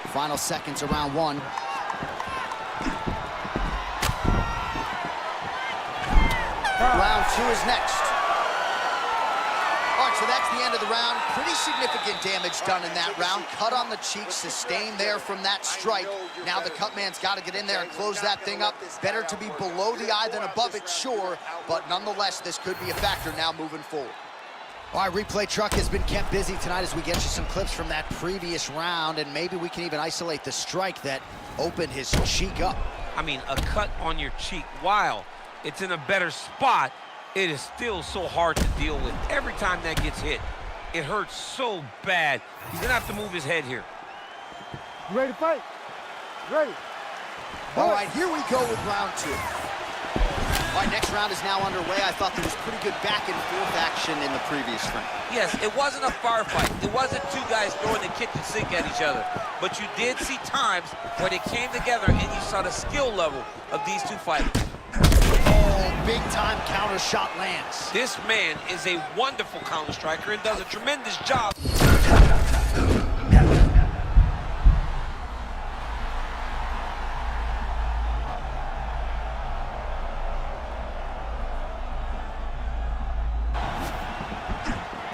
Final seconds of round one. Round 2 is next. All right, so that's the end of the round. Pretty significant damage done in that round. Cut on the cheek, sustained there from that strike. Now the cut man's got to get in there and close that thing up. Better to be below the eye than above it, sure. But nonetheless, this could be a factor now moving forward. All right, Replay Truck has been kept busy tonight as we get you some clips from that previous round, and maybe we can even isolate the strike that opened his cheek up. I mean, a cut on your cheek, while it's in a better spot, it is still so hard to deal with. Every time that gets hit, it hurts so bad. He's gonna have to move his head here. You ready to fight? Ready. All right, here we go with round 2. All right, next round is now underway. I thought there was pretty good back and forth action in the previous round. Yes, it wasn't a firefight. It wasn't two guys throwing the kitchen sink at each other. But you did see times where they came together and you saw the skill level of these two fighters. Oh, big-time counter shot lands. This man is a wonderful counter striker and does a tremendous job.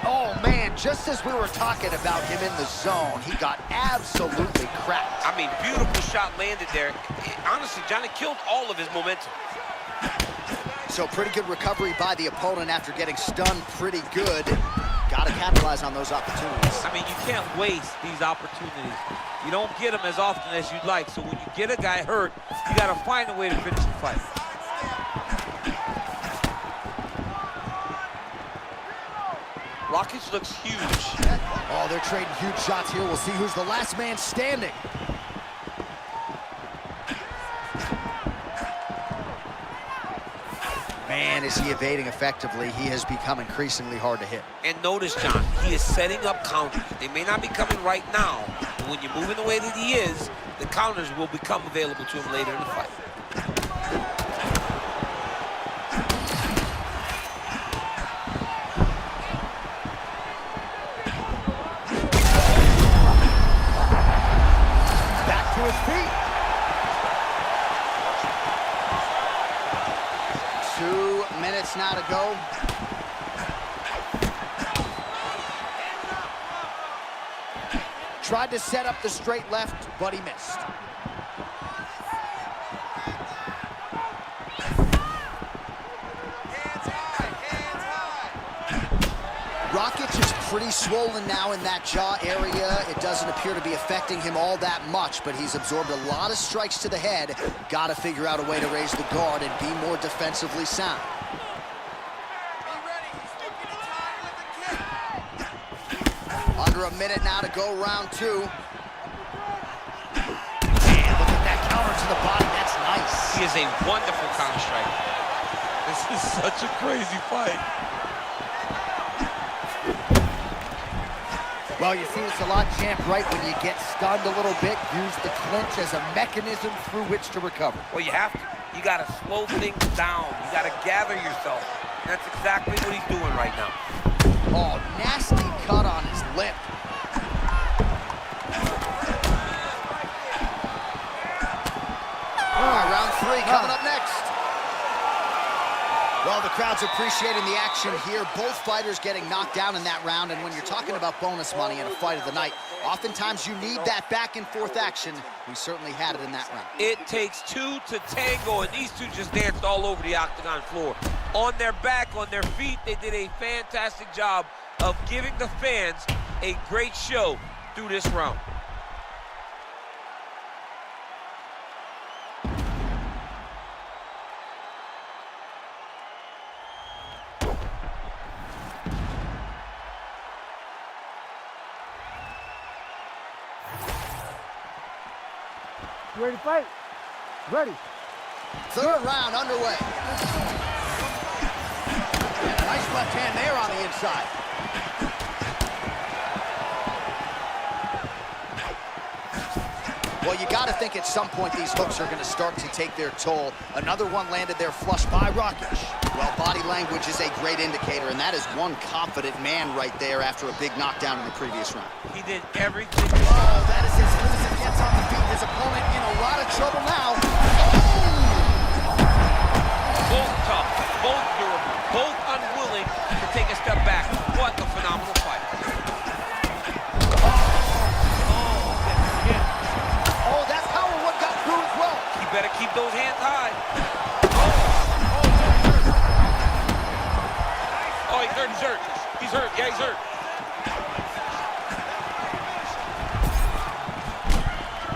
Oh, man, just as we were talking about him in the zone, he got absolutely cracked. I mean, beautiful shot landed there. Honestly, Johnny killed all of his momentum. So pretty good recovery by the opponent after getting stunned pretty good. Got to capitalize on those opportunities. I mean, you can't waste these opportunities. You don't get them as often as you'd like. So when you get a guy hurt, you got to find a way to finish the fight. Rakic looks huge. Oh, they're trading huge shots here. We'll see who's the last man standing. Man, is he evading effectively. He has become increasingly hard to hit. And notice, John, he is setting up counters. They may not be coming right now, but when you're moving the way that he is, the counters will become available to him later in the fight. Back to his feet. 2 minutes now to go. Tried to set up the straight left, but he missed. Rakic is pretty swollen now in that jaw area. It doesn't appear to be affecting him all that much, but he's absorbed a lot of strikes to the head. Got to figure out a way to raise the guard and be more defensively sound. Under a minute now to go, round 2. Man, look at that counter to the body. That's nice. He is a wonderful counter striker. This is such a crazy fight. Well, you see this a lot, champ, right? When you get stunned a little bit, use the clinch as a mechanism through which to recover. Well, you have to. You got to slow things down. You got to gather yourself. That's exactly what he's doing right now. Oh, nasty cut on his lip. All right, round 3 coming up next. Well, the crowd's appreciating the action here. Both fighters getting knocked down in that round, and when you're talking about bonus money in a fight of the night, oftentimes you need that back and forth action. We certainly had it in that round. It takes 2 to tango, and these two just danced all over the octagon floor. On their back, on their feet, they did a fantastic job of giving the fans a great show through this round. You ready to fight? Ready. Third round underway. And a nice left hand there on the inside. Well, you got to think at some point these hooks are going to start to take their toll. Another one landed there flush by Rakic. Well, body language is a great indicator, and that is one confident man right there after a big knockdown in the previous round. He did everything. Oh, that is as good as it gets on the feet. His opponent in a lot of trouble now. Oh! Both tough, both durable. He's hurt. Yeah, he's hurt.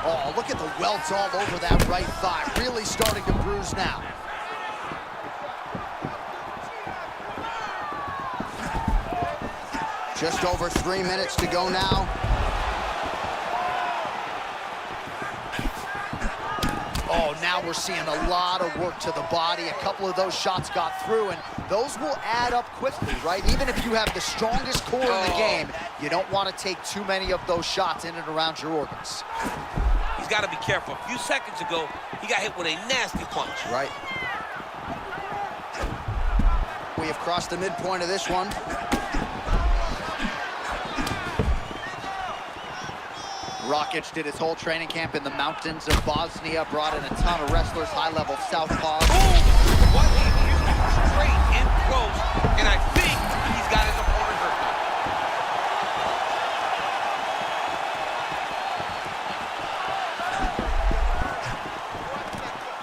Oh, look at the welts all over that right thigh. Really starting to bruise now. Just over 3 minutes to go now. Oh, now we're seeing a lot of work to the body. A couple of those shots got through, and those will add up quickly, right? Even if you have the strongest core in the game, you don't want to take too many of those shots in and around your organs. He's got to be careful. A few seconds ago, he got hit with a nasty punch. Right. We have crossed the midpoint of this one. Rakic did his whole training camp in the mountains of Bosnia, brought in a ton of wrestlers, high-level southpaws. What a huge straight in close, and I think he's got his opponent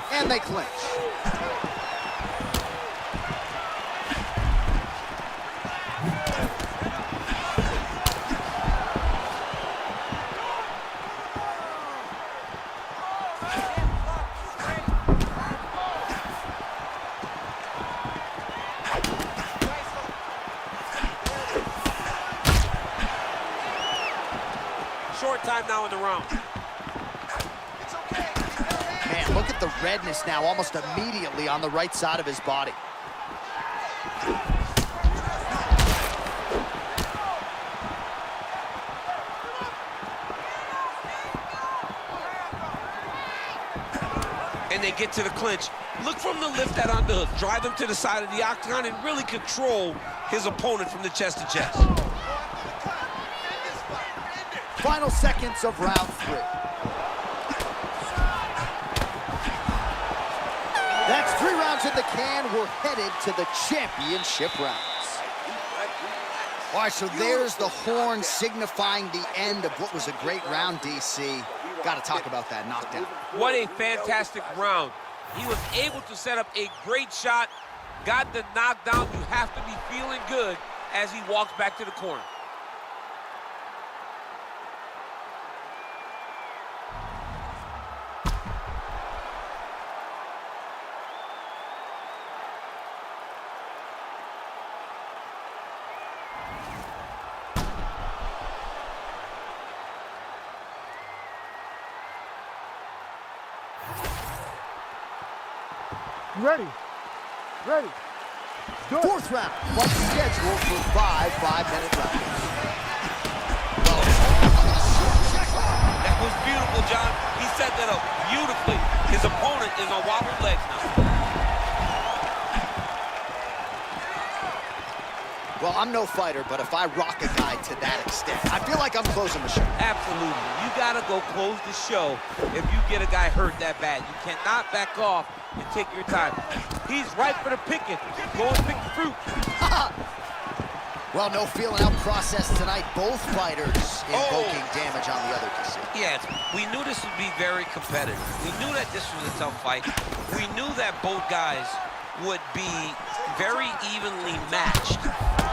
hurt. And they clinch. Short time now in the round. Man, look at the redness now, almost immediately on the right side of his body. And they get to the clinch. Look from the lift that on the hook. Drive him to the side of the octagon and really control his opponent from the chest to chest. Final seconds of round 3. That's 3 rounds in the can. We're headed to the championship rounds. All right, so there's the horn signifying the end of what was a great round, DC. Got to talk about that knockdown. What a fantastic round. He was able to set up a great shot, got the knockdown. You have to be feeling good as he walks back to the corner. Ready. Ready. Do it. 4th round, fight scheduled for 5 5-minute rounds. That was beautiful, John. He set that up beautifully. His opponent is on wobbled legs now. Well, I'm no fighter, but if I rock a guy to that extent, I feel like I'm closing the show. Absolutely. You got to go close the show if you get a guy hurt that bad. You cannot back off and take your time. He's ripe for the picking. Go and pick the fruit. Well, no feeling out process tonight. Both fighters invoking damage on the other DC. Yes, we knew this would be very competitive. We knew that this was a tough fight. We knew that both guys would be very evenly matched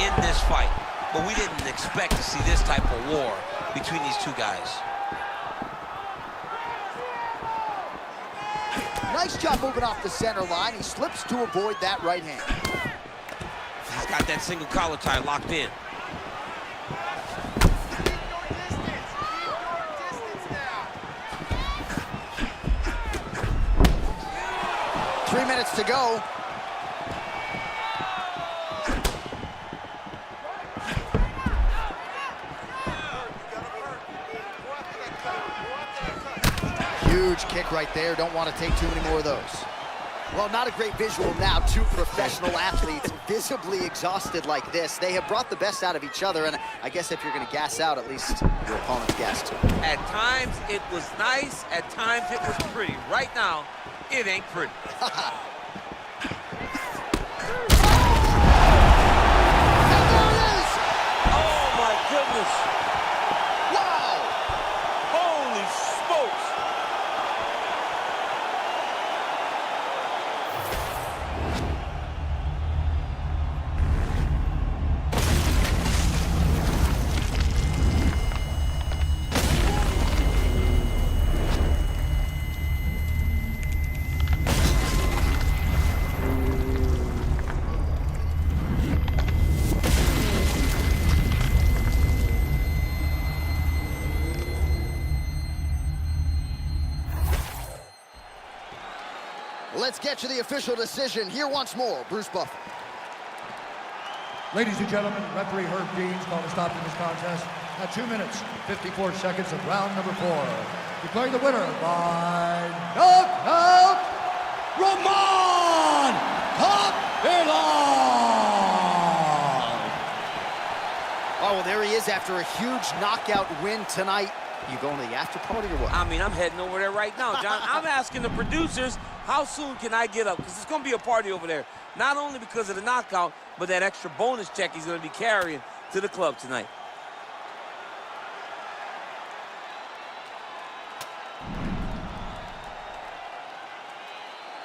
in this fight. But we didn't expect to see this type of war between these two guys. Nice job moving off the center line. He slips to avoid that right hand. He's got that single collar tie locked in. Three minutes to go. Huge kick right there. Don't want to take too many more of those. Well, not a great visual now. 2 professional athletes visibly exhausted like this. They have brought the best out of each other, and I guess if you're going to gas out, at least your opponent's gassed too. At times, it was nice. At times, it was pretty. Right now, it ain't pretty. Oh, my goodness. Wow! Holy smokes. Let's get to the official decision. Here once more, Bruce Buffer. Ladies and gentlemen, referee Herb Deans called a stop to this contest at 2 minutes, 54 seconds of round number 4. Declaring the winner by knockout, Ramon Kopylov. Oh, well, there he is after a huge knockout win tonight. You going to the after party or what? I mean, I'm heading over there right now, John. I'm asking the producers, how soon can I get up? Because it's going to be a party over there. Not only because of the knockout, but that extra bonus check he's going to be carrying to the club tonight.